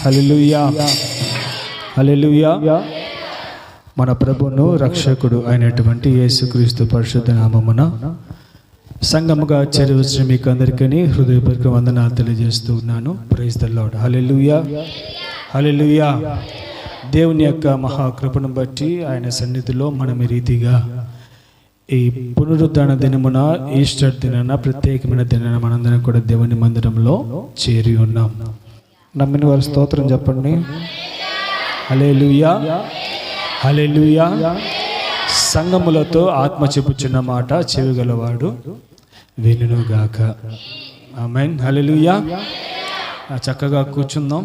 హల్లెలూయా, హల్లెలూయా. మన ప్రభువును రక్షకుడు అయినటువంటి యేసుక్రీస్తు పరిశుద్ధ నామమున సంఘముగా చేరవచ్చిన మీకు అందరికీ హృదయపూర్వక వందనాలు తెలియజేస్తూ ఉన్నాను. Praise the Lord. Hallelujah, hallelujah. దేవుని యొక్క మహాకృపను బట్టి ఆయన సన్నిధిలో మనం ఈ రీతిగా ఈ పునరుద్ధాన దినమున, ఈస్టర్ దినాన, ప్రత్యేకమైన దినాన మనందరం కూడా దేవుని మందిరంలో చేరి ఉన్నాం. నమ్మిన వారి స్తోత్రం చెప్పండి. హల్లెలూయా, హల్లెలూయా. సంగములతో ఆత్మ చెప్పుచున్న మాట చెవిగలవాడు వినుగాక. ఆమేన్. హల్లెలూయా. చక్కగా కూర్చుందాం.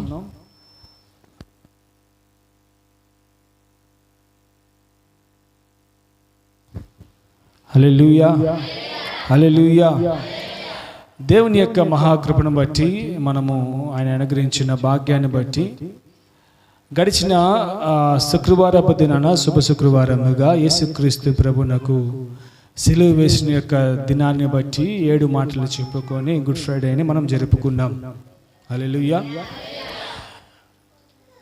హల్లెలూయా, హల్లెలూయా. దేవుని యొక్క మహాకృపను బట్టి, మనము ఆయన అనుగ్రహించిన భాగ్యాన్ని బట్టి గడిచిన శుక్రవారపు దినాన శుభ శుక్రవారముగా యేసుక్రీస్తు ప్రభునకు సిలువ వేసిన యొక్క దినాన్ని బట్టి 7 మాటలు చెప్పుకొని గుడ్ ఫ్రైడేని మనం జరుపుకున్నాం. హల్లెలూయా.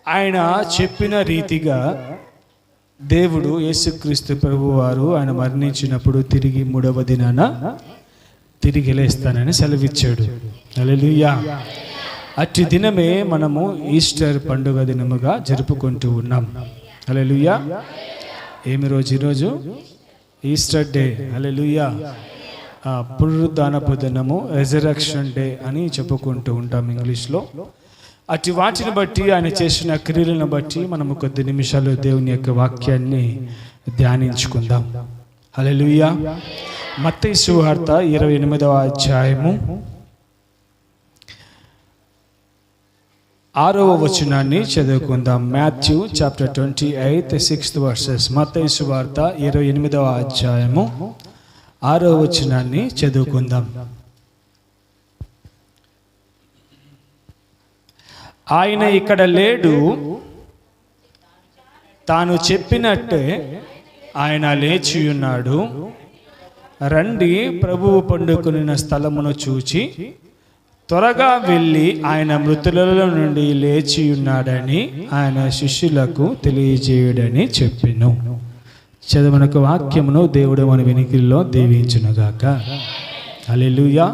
ఆయన చెప్పిన రీతిగా దేవుడు యేసుక్రీస్తు ప్రభు వారు ఆయన మరణించినప్పుడు తిరిగి 3వ దినాన తిరిగి లేస్తానని సెలవిచ్చాడు. హల్లెలూయా. అట్టి దినమే మనము ఈస్టర్ పండుగ దినముగా జరుపుకుంటూ ఉన్నాం. హల్లెలూయా. ఏమి రోజు? ఈరోజు ఈస్టర్ డే. హల్లెలూయా. పునరుద్ధానపు దినము, రెజరక్షన్ డే అని చెప్పుకుంటూ ఉంటాం ఇంగ్లీష్లో. అట్టి వాటిని బట్టి, ఆయన చేసిన క్రియలను బట్టి మనము కొద్ది నిమిషాలు దేవుని యొక్క వాక్యాన్ని ధ్యానించుకుందాం. హల్లెలూయా. మత్తయి సువార్త 28వ అధ్యాయము 6వ వచనాన్ని చదువుకుందాం. Matthew chapter 28 6th verses. మత్తయి సువార్త 28వ అధ్యాయము 6వ వచనాన్ని చదువుకుందాం. ఆయన ఇక్కడ లేడు, తాను చెప్పినట్టే ఆయన లేచి ఉన్నాడు. రండి, ప్రభువు పండుకొనిన స్థలమును చూచి త్వరగా వెళ్ళి ఆయన మృతులలో నుండి లేచి ఉన్నాడని ఆయన శిష్యులకు తెలియజేయుడని చెప్పెను. చదువునకు వాక్యమును దేవుడు మన వెనుకల్లో దీవించునుగాక. హల్లెలూయా.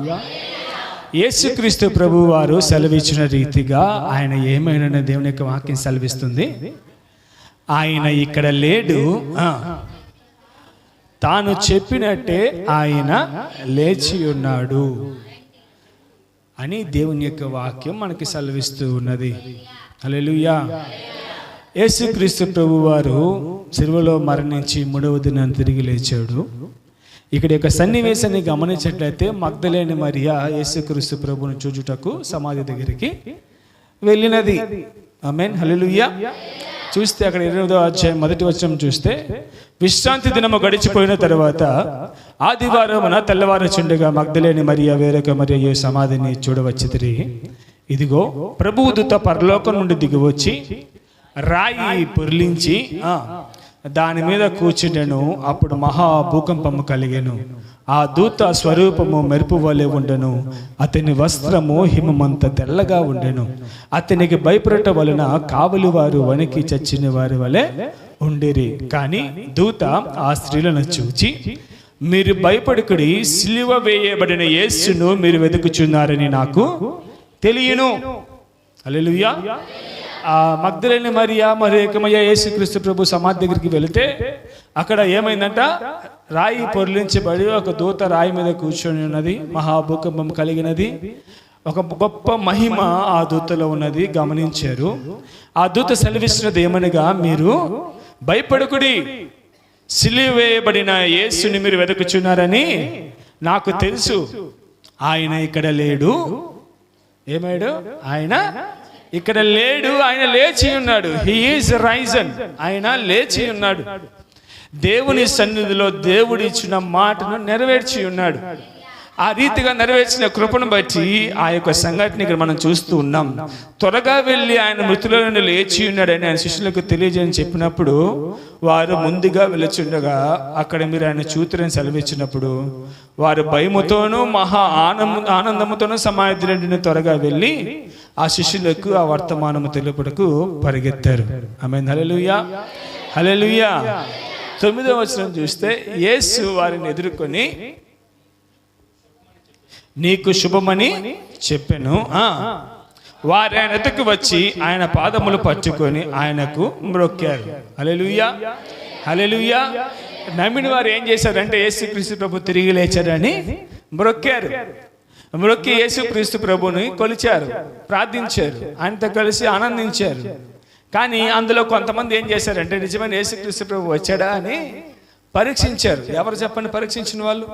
యేసుక్రీస్తు ప్రభు వారు సెలవిచ్చిన రీతిగా ఆయన ఏమైనా దేవుని యొక్క వాక్యం సెలవిస్తుంది. ఆయన ఇక్కడ లేడు, తాను చెప్పినట్టే ఆయన లేచి ఉన్నాడు అని దేవుని యొక్క వాక్యం మనకి సెలవిస్తూ ఉన్నది. హల్లెలూయా. యేసుక్రీస్తు ప్రభు వారు సిలువలో మరణించి 3వ దినాన తిరిగి లేచాడు. ఇక్కడ యొక్క సన్నివేశాన్ని గమనించినట్లయితే మగ్దలేని మరియా యేసుక్రీస్తు ప్రభువును చూచుటకు సమాధి దగ్గరికి వెళ్ళినది. ఆమేన్. హల్లెలూయా. చూస్తే అక్కడ 28వ అధ్యాయం 1వ వచనం చూస్తే, విశ్రాంతి దినము గడిచిపోయిన తర్వాత ఆదివారమున తెల్లవారుచుండగా మగ్దలేని మరియా వేరొక మరియ సమాధిని చూడవచ్చితిరి. ఇదిగో, ప్రభువు దూత పరలోకం నుండి దిగివచ్చి రాయి పొర్లించి దాని మీద కూర్చుండెను. అప్పుడు మహా భూకంపము కలిగెను. ఆ దూత స్వరూపము మెరుపు వలె ఉండెను. అతని వస్త్రము హిమమంత తెల్లగా ఉండెను. అతనికి భయపడట వలన కావలి వారు వణికి చచ్చిన వారి వలె ఉండిరి. కానీ దూత ఆ స్త్రీలను చూచి, మీరు భయపడకుడి, సిలువ వేయబడిన యేసును మీరు వెతుకుచున్నారని నాకు తెలియను. హల్లెలూయా. ఆ మగ్దలేని మరియా మరియ యేసుక్రీస్తు ప్రభు సమాధి దగ్గరికి వెళితే అక్కడ ఏమైందంట, రాయి పొర్లించబడి ఒక దూత రాయి మీద కూర్చొని ఉన్నది. మహాభూకంపం కలిగినది. ఒక గొప్ప మహిమ ఆ దూతలో ఉన్నది గమనించారు. ఆ దూత సెలవిస్తున్నది ఏమనగా, మీరు భయపడకుడి, సిలువ వేయబడిన యేసుని మీరు వెతుకుచున్నారని నాకు తెలుసు. ఆయన ఇక్కడ లేడు. ఏమాడు? ఆయన ఇక్కడ లేడు, ఆయన లేచి ఉన్నాడు. He is Ryzen. ఆయన లేచి ఉన్నాడు. దేవుని సన్నిధిలో దేవుడు ఇచ్చిన మాటను నెరవేర్చి ఉన్నాడు. ఆ రీతిగా నెరవేర్చిన కృపను బట్టి ఆ యొక్క సంఘటన ఇక్కడ మనం చూస్తూ ఉన్నాం. త్వరగా వెళ్ళి ఆయన మృతుల నుండి లేచి ఉన్నాడని ఆయన శిష్యులకు తెలియజేయని చెప్పినప్పుడు వారు ముందుగా వెళ్ళచుండగా అక్కడ మీరు ఆయన చూతురని సెలవిచ్చినప్పుడు వారు భయముతోనూ మహా ఆనందముతోనూ సమాధిని త్వరగా వెళ్ళి ఆ శిష్యులకు ఆ వర్తమానము తెలుపుటకు పరిగెత్తారు. ఆమేన్. హల్లెలూయా, హల్లెలూయా. 9వ వచనం చూస్తే యేసు వారిని ఎదుర్కొని నీకు శుభమని చెప్పెను. వారు ఆయన ఎదుకు వచ్చి ఆయన పాదములు పట్టుకొని ఆయనకు మ్రొక్కారు. హల్లెలూయా, హల్లెలూయా. నమ్మిన వారు ఏం చేశారంటే యేసుక్రీస్తు ప్రభు తిరిగి లేచారని మ్రొక్కారు. మ్రొక్కి యేసుక్రీస్తు ప్రభుని కొలిచారు, ప్రార్థించారు, ఆయనతో కలిసి ఆనందించారు. కానీ అందులో కొంతమంది ఏం చేశారంటే నిజమైన యేసుక్రీస్తు ప్రభు వచ్చాడా అని పరీక్షించారు. ఎవరు చెప్పండి పరీక్షించిన వాళ్ళు?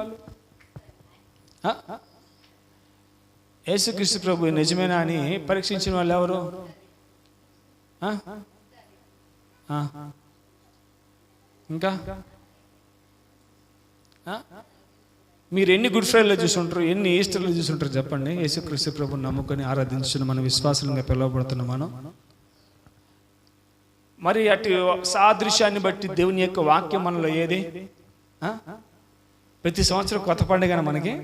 యేసుక్రీస్తు ప్రభు నిజమేనా అని పరీక్షించిన వాళ్ళు ఎవరు? ఇంకా మీరు ఎన్ని గుడ్ ఫ్రైడేలో చూసుంటారు, ఎన్ని ఈస్టర్లో చూసుంటారు చెప్పండి? యేసుక్రీస్తు ప్రభుని నమ్ముకొని ఆరాధించిన మన విశ్వాసంగా పిలువబడుతున్నాం మనం. మరి అటు సాదృశ్యాన్ని బట్టి దేవుని యొక్క వాక్యం మనలో ఏది? ప్రతి సంవత్సరం కొత్త పండుగ మనకి.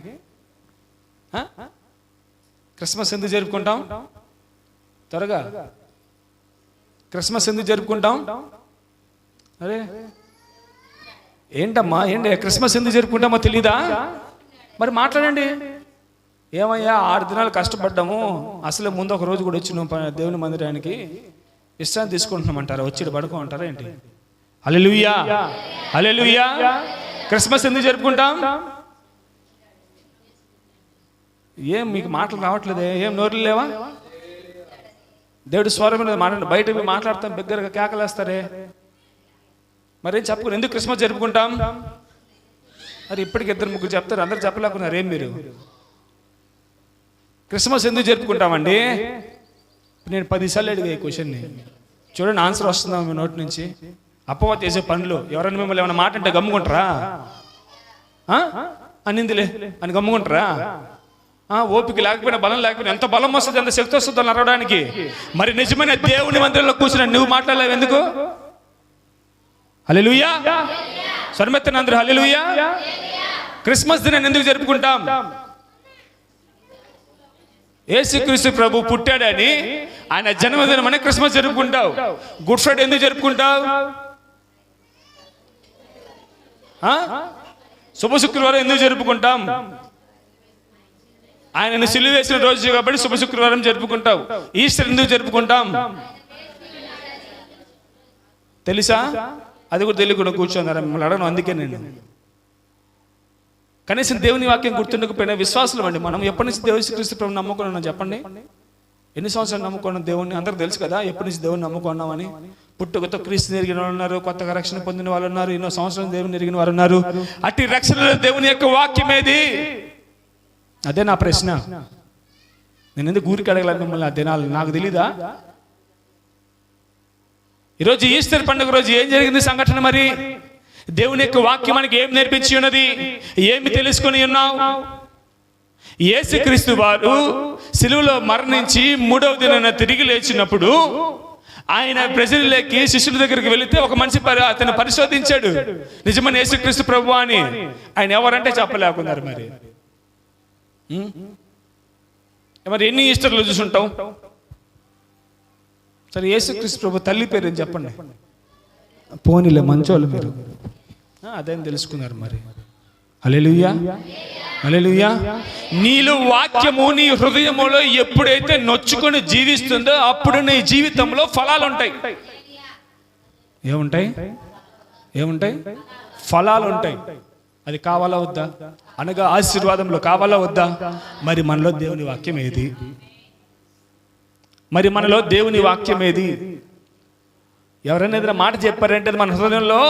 క్రిస్మస్ ఎందుకు జరుపుకుంటాం? త్వరగా క్రిస్మస్ ఎందుకు జరుపుకుంటాం? అరే ఏంటమ్మా, ఏంటి క్రిస్మస్ ఎందుకు జరుపుకుంటామో తెలీదా? మరి మాట్లాడండి. ఏమయ్యా 6 దినాలు కష్టపడ్డాము, అసలు ముందు ఒక రోజు కూడా వచ్చినాం దేవుని మందిరానికి, విశ్రాంతి తీసుకుంటున్నామంటారా? వచ్చి పడుకోమంటారా ఏంటి? హల్లెలూయా, హల్లెలూయా. క్రిస్మస్ ఎందుకు జరుపుకుంటాం? ఏం మీకు మాటలు రావట్లేదే? ఏం నోరులు లేవా? దేవుడు స్వరం మీద మాట్లాడండి. బయట మీరు మాట్లాడతాం, బిగ్గరగా కేకలేస్తారే. మరేం చెప్పుకుని ఎందుకు క్రిస్మస్ జరుపుకుంటాం? మరి ఇప్పటికి 2-3 చెప్తారు, అందరు చెప్పలేకున్నారు. ఏం మీరు క్రిస్మస్ ఎందుకు జరుపుకుంటామండి? నేను 10 సార్లు అడిగా ఈ క్వశ్చన్ని. చూడండి ఆన్సర్ వస్తుందా మీ నోటి నుంచి? అపవాది చేసే పనులు. ఎవరైనా మిమ్మల్ని ఏమైనా మాట అంటే గమ్ముకుంటారా? అనిందిలే అని గమ్ముకుంటారా? ఓపిక లేకపోయినా, బలం లేకపోయినా, ఎంత బలం వస్తుంది, ఎంత శక్తి వస్తుందో నడవడానికి. మరి నిజమైన దేవుని మందిరంలో కూర్చుని నువ్వు మాట్లాడలేవు ఎందుకు? హల్లెలూయా, స్వరమెత్తన అందరూ హల్లెలూయా. క్రిస్మస్ దినాన్ని ఎందుకు జరుపుకుంటాం? యేసుక్రీస్తు ప్రభు పుట్టాడని, ఆయన జన్మదినం అని క్రిస్మస్ జరుపుకుంటావు. గుడ్ ఫ్రైడే ఎందుకు జరుపుకుంటావు? శుభ శుక్రవారం ఎందుకు జరుపుకుంటాం? ఆయనను సిలువ వేసిన రోజు కాబట్టి శుభ శుక్రవారం జరుపుకుంటావు. ఈస్టర్ ఎందుకు జరుపుకుంటాం తెలుసా? అది కూడా తెలియకుండా కూర్చున్నారు మిమ్మల్ని అడగను. అందుకే నేను కనీసం దేవుని వాక్యం గుర్తుండకపోయినా విశ్వాసులు అండి మనం. ఎప్పటి నుంచి యేసుక్రీస్తు ప్రభువుని నమ్ముకున్నాం చెప్పండి? ఎన్ని సంవత్సరాలు నమ్ముకున్నాం దేవుణ్ణి? అందరికి తెలుసు కదా ఎప్పటి నుంచి దేవుని నమ్ముకున్నామని. పుట్టుకతో క్రీస్తుని ఎరిగిన వాళ్ళు ఉన్నారు, కొత్తగా రక్షణ పొందిన వాళ్ళు ఉన్నారు, ఎన్నో సంవత్సరాలు దేవుని ఎరిగిన వారు ఉన్నారు. అట్టి రక్షణలో దేవుని యొక్క వాక్యం ఏది? అదే నా ప్రశ్న. నేను ఎందుకు ఊరికి అడగలేదు మిమ్మల్ని? ఆ దినాలు నాకు తెలీదా? ఈరోజు ఈస్టర్ పండుగ రోజు ఏం జరిగింది సంఘటన? మరి దేవుని యొక్క వాక్యం మనకి ఏం నేర్పించి ఉన్నది? ఏమి తెలుసుకొని ఉన్నావు? యేసుక్రీస్తు వారు సిలువలో మరణించి 3వ దినాన తిరిగి లేచినప్పుడు ఆయన ప్రజలకి శిష్యుల దగ్గరికి వెళితే ఒక మనిషి అతను పరిశోధించాడు, నిజమైన యేసుక్రీస్తు ప్రభు అని. ఆయన ఎవరంటే చెప్పలేకున్నారు. మరి ఎన్ని ఈస్టర్లు చూసుంటాం? సరే యేసుక్రీస్తు ప్రభు తల్లి పేరు ఏం చెప్పండి? పోనీలే మంచోళ్ళు మీరు, అదేం తెలుసుకున్నారు మరి. హల్లెలూయా, హల్లెలూయా. నీలో వాక్యము నీ హృదయములో ఎప్పుడైతే నొచ్చుకొని జీవిస్తుందో అప్పుడు నీ జీవితంలో ఫలాలు ఉంటాయి. ఏముంటాయి? ఏముంటాయి? ఫలాలు ఉంటాయి. అది కావాలా వద్దా? అనగా ఆశీర్వాదంలో కావాలా వద్దా? మరి మనలో దేవుని వాక్యం ఏది? మరి మనలో దేవుని వాక్యం ఏది? ఎవరైనా ఏదైనా మాట చెప్పారంటే మన హృదయంలో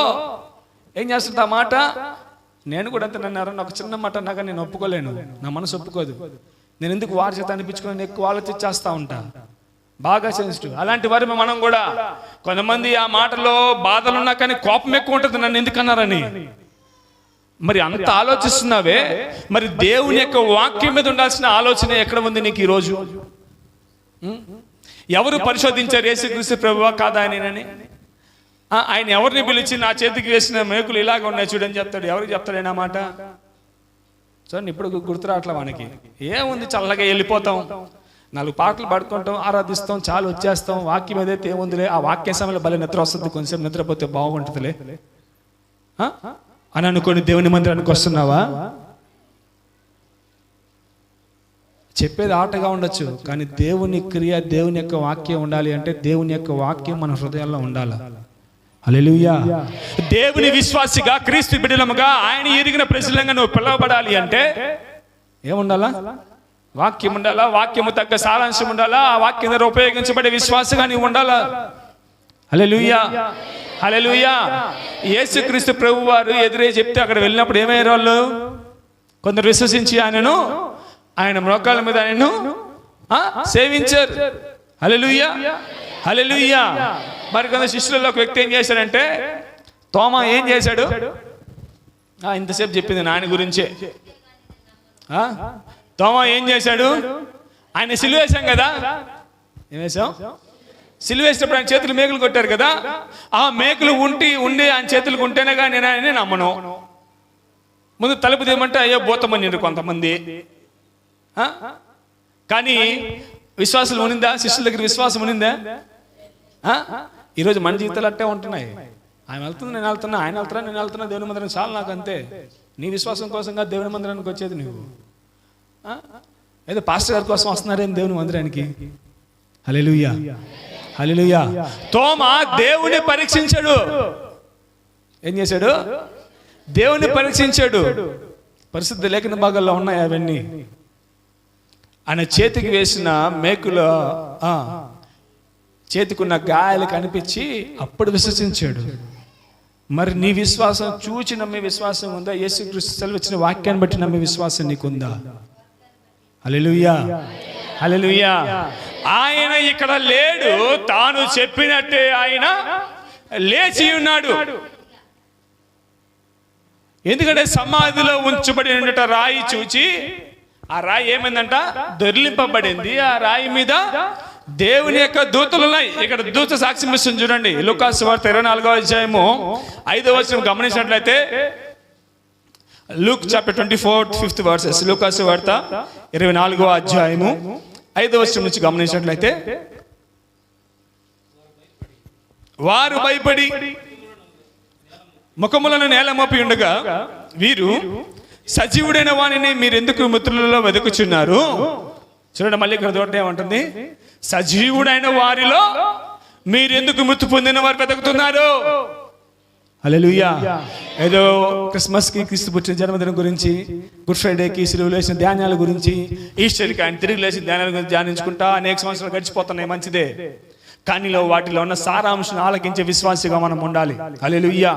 ఏం చేస్తుంది ఆ మాట? నేను కూడా అంతే. నన్ను ఎవరన్నా ఒక చిన్న మాట అన్నాక నేను ఒప్పుకోలేను, నా మనసు ఒప్పుకోదు. నేను ఎందుకు వారి చేత అనిపించుకొని ఎక్కువ ఆలోచించేస్తా ఉంటా, బాగా సెన్సిటివ్. అలాంటి వారి మనం కూడా కొంతమంది ఆ మాటలో బాధలు ఉన్నా కానీ కోపం ఎక్కువ ఉంటుంది, నన్ను ఎందుకన్నారని. మరి అంత ఆలోచిస్తున్నావే, మరి దేవుని యొక్క వాక్యం మీద ఉండాల్సిన ఆలోచన ఎక్కడ ఉంది నీకు ఈరోజు? ఎవరు పరిశోధించారు యేసుక్రీస్తు ప్రభువా కాదా ఆయనని? ఆయన ఎవరిని పిలిచి నా చేతికి వేసిన మేకులు ఇలాగ ఉన్నాయి చూడని చెప్తాడు? ఎవరికి చెప్తాడు ఆయన మాట? చూడండి, ఇప్పుడు గుర్తురాట్లా మనకి. ఏముంది, చల్లగా వెళ్ళిపోతాం. 4 పాటలు పాడుకుంటాం, ఆరాధిస్తాం, చాలు వచ్చేస్తాం. వాక్యం ఏదైతే ఏముందిలే, ఆ వాక్య సమయంలో భలే నిద్ర వస్తుంది, కొంచెం నిద్రపోతే బాగుంటుందిలే అని అనుకోని దేవుని మందిరానికి వస్తున్నావా? చెప్పేది ఆటగా ఉండొచ్చు, కానీ దేవుని క్రియ, దేవుని యొక్క వాక్యం ఉండాలి అంటే దేవుని యొక్క వాక్యం మన హృదయాల్లో ఉండాలి. హల్లెలూయా. దేవుని విశ్వాసిగా, క్రీస్తు బిడ్డలముగా, ఆయన ఎరిగిన ప్రజలంగా నువ్వు పిలవబడాలి అంటే ఏముండాలా? వాక్యం ఉండాలా, వాక్యము తగ్గ సారాంశం ఉండాలా, ఆ వాక్యం ద్వారా ఉపయోగించబడే విశ్వాసగా నీవు ఉండాలా. హల్లెలూయా, హల్లెలూయా. యేసుక్రీస్తు ప్రభు వారు ఎదురే చెప్తే అక్కడ వెళ్ళినప్పుడు ఏమయ్యారు వాళ్ళు? కొందరు విశ్వసించి ఆయన మోకాళ్ళ మీద ఆయనను సేవించారు. హల్లెలూయా, హల్లెలూయా. మరి కొంత శిష్యులలో ఒక వ్యక్తి ఏం చేశాడంటే, తోమా ఏం చేశాడు? ఇంతసేపు చెప్పింది నాయన గురించే. తోమా ఏం చేశాడు? ఆయన సిలువ వేశాం కదా, ఏం వేశాం? సిలువ వేసినప్పుడు ఆయన చేతులు మేకులు కొట్టారు కదా, ఆ మేకులు ఉండి ఆయన చేతులకు ఉంటేనే కానీ నేను ఆయన నమ్మను. ముందు తలుపు తీయమంటే అయ్యో పోతామని కొంతమంది. కానీ విశ్వాసం ఉనిందా? శిష్యుల దగ్గర విశ్వాసం ఉనిందా? ఈరోజు మన జీవితాలు అట్టే ఉంటున్నాయి. ఆయన వెళ్తున్నా, నేను వెళ్తున్నా, ఆయన వెళ్తున్నా, నేను వెళ్తున్నా దేవుని మందిరం, చాలు నాకు అంతే. నీ విశ్వాసం కోసంగా దేవుని మందిరానికి వచ్చేది నువ్వు. ఏదో పాస్టర్ గారి కోసం వస్తున్నారేం దేవుని మందిరానికి? హల్లెలూయా, హల్లెలూయా. తోమా దేవుని పరీక్షించాడు. ఏం చేశాడు? దేవుని పరీక్షించాడు. పరిశుద్ధ లేఖన భాగాల్లో ఉన్నాయి అవన్నీ. ఆయన చేతికి వేసిన మేకులో చేతికున్న గాయాలు కనిపించి అప్పుడు విశ్వసించాడు. మరి నీ విశ్వాసం చూచి నమ్మే విశ్వాసం ఉందా? యేసుక్రీస్తు సెలవిచ్చిన వాక్యాన్ని బట్టి నమ్మే విశ్వాసం నీకుందా? హల్లెలూయా, హల్లెలూయా. ఆయన ఇక్కడ లేడు, తాను చెప్పినట్టే ఆయన లేచి ఉన్నాడు. ఎందుకంటే సమాధిలో ఉంచబడి ఉండట రాయి చూచి, ఆ రాయి ఏమైందంట? దొర్లింపబడింది. ఆ రాయి మీద దేవుని యొక్క దూతలు ఉన్నాయి. ఇక్కడ దూత సాక్ష్యం ఇస్తుంది చూడండి. లూకాసు వార్త 24వ అధ్యాయము 5వ వచనం గమనించినట్లయితే, Luke chapter 24 5th verses, లూకాసు వార్త 24వ అధ్యాయము 5వ వచనం నుంచి గమనించినట్లయితే, వారు భయపడి ముఖములను నేల మోపి ఉండగా, వీరు సజీవుడైన వానిని మీరెందుకు మృతులలో వెతుకుచున్నారు? చూడండి, మళ్ళీ ఇక్కడ దూరం ఏమంటుంది? సజీవుడైన వారిలో మీరెందుకు మృతి పొందిన వారు వెతుకుతున్నారు? హల్లెలూయా. ఏదో క్రిస్మస్కి క్రీస్తు పుట్టిన జన్మదినం గురించి, గుడ్ ఫ్రైడేకి సిలువ లేచిన ధ్యానాల గురించి, ఈస్టర్కి ఆయన తిరిగి లేచిన ధ్యానాల గురించి ధ్యానించుకుంటా అనేక సంవత్సరాలు గడిచిపోతున్నాయి, మంచిదే. కానీ వాటిలో ఉన్న సారాంశం ఆలకించే విశ్వాసిగా మనం ఉండాలి. హల్లెలూయా,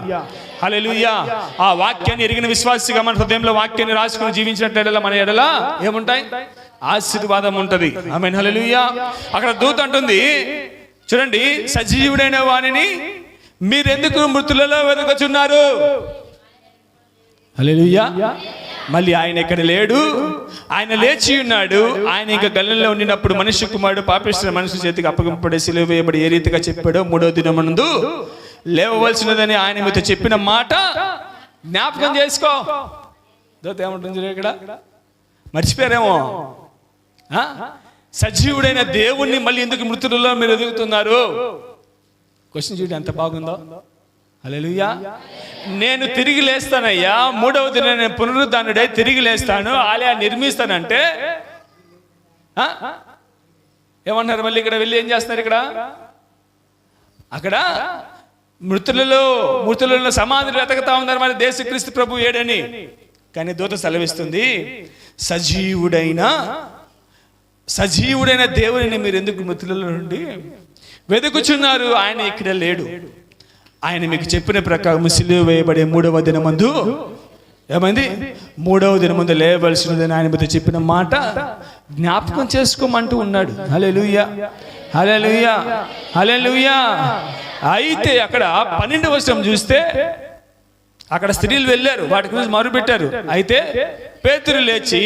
హల్లెలూయా. ఆ వాక్యాన్ని ఎరిగిన విశ్వాసిగా మన హృదయంలో వాక్యాన్ని రాసుకుని జీవించినట్టు మన ఎడల ఏముంటాయి? ఆశీర్వాదం ఉంటది. ఆమేన్, హల్లెలూయా. అక్కడ దూత అంటుంది చూడండి, సజీవుడైన వానిని మీరెందుకు మృతులలో వెతుకుచున్నారు? హల్లెలూయా. మళ్ళీ ఆయన ఇక్కడ లేడు, ఆయన లేచి ఉన్నాడు. ఆయన ఇంకా గలిలయలో ఉండినప్పుడు మనుష్య కుమారుడు పాపిష్ఠుల మనుషుల చేతికి అప్పగింపబడి సిలువ వేయబడి ఏ రీతిగా చెప్పాడో 3వ దినమునందు లేవవలసినదని ఆయన మీతో చెప్పిన మాట జ్ఞాపకం చేసుకో. దూత ఏమంటుంది ఇక్కడ? మర్చిపోయారేమో. సజీవుడైన దేవుణ్ణి మళ్ళీ ఎందుకు మృతులలో మీరు ఎదుగుతున్నారు? క్వశ్చన్ చూడండి ఎంత బాగుందో. హల్లెలూయా. నేను తిరిగి లేస్తానయ్యా, 3వ దినం నేను పునరుద్ధానుడై తిరిగి లేస్తాను, ఆలయాన్ని నిర్మిస్తానంటే ఏమన్నారు? మళ్ళీ ఇక్కడ వెళ్ళి ఏం చేస్తున్నారు? అక్కడ మృతులలో సమాధులు వెతకతా ఉన్నారు. మరి యేసుక్రీస్తు ప్రభు ఏడని. కానీ దూత సెలవిస్తుంది, సజీవుడైన దేవుని మీరు ఎందుకు మృతులలో నుండి వెతుకుచున్నారు? ఆయన ఇక్కడ లేడు. ఆయన మీకు చెప్పిన ప్రకారం సిలువ వేయబడే 3వ దినమందు ఏమైంది? 3వ దినమందు లేవలసినదని ఆయన మీతో చెప్పిన మాట జ్ఞాపకం చేసుకోమంటూ ఉన్నాడు. హల్లెలూయా, హల్లెలూయా, హల్లెలూయా. అయితే అక్కడ 12వ వచనం చూస్తే, అక్కడ స్త్రీలు వెళ్ళారు, వాటి గురించి మొరుపెట్టారు. అయితే పేతురు లేచి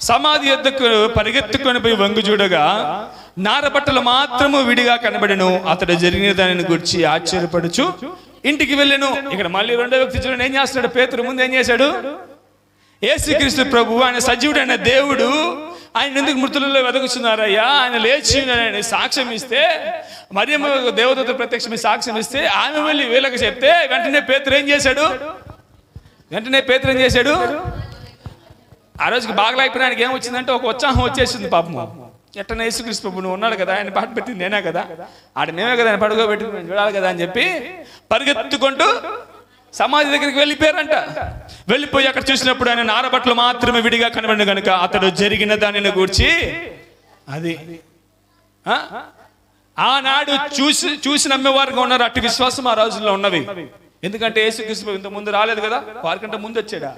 సమాధి యొద్దకు పరిగెత్తుకొని పోయి వంగు చూడగా నారబట్టలు మాత్రము విడిగా కనబడెను. అతడు జరిగిన దానిని గురించి ఆశ్చర్యపడుచు ఇంటికి వెళ్ళెను. ఇక్కడ మళ్ళీ 2వ వ్యక్తి చూడండి ఏం చేస్తున్నాడు? పేతురు ముందు ఏం చేశాడు? యేసుక్రీస్తు ప్రభు ఆయన సజీవుడైన దేవుడు ఆయన ఎందుకు మృతులలో వెతుకుతున్నారయ్యా, ఆయన లేచి ఉన్నాడని సాక్ష్యం ఇస్తే, మరియమ్మ దేవదూత ప్రత్యక్షమి సాక్ష్యం ఇస్తే, ఆమె వెళ్ళి వీళ్ళకి చెప్తే వెంటనే పేతురు ఏం చేశాడు? ఆ రోజుకి బాగలేకపోయినా ఆయనకి ఏం వచ్చిందంటే ఒక ఉత్సాహం వచ్చేసింది. పాపము ఎట్టనే యేసుక్రీస్తు ప్రభు నువ్వు ఉన్నాడు కదా, ఆయన పాట పెట్టింది నేనే కదా, మేమే కదా ఆయన పడుకోబెట్టి చూడాలి కదా అని చెప్పి పరిగెత్తుకుంటూ సమాధి దగ్గరికి వెళ్ళిపోయారంట. వెళ్ళిపోయి అక్కడ చూసినప్పుడు ఆయన నారబట్టలు మాత్రమే విడిగా కనబడిన కనుక అతడు జరిగిన దానిని గూర్చి అది ఆనాడు చూసి నమ్మేవారుగా ఉన్నారు. అట్టి విశ్వాసం ఆ రోజుల్లో ఉన్నవి. ఎందుకంటే యేసుక్రీస్తు ఇంత ముందు రాలేదు కదా, వారికంటే ముందు వచ్చాడా?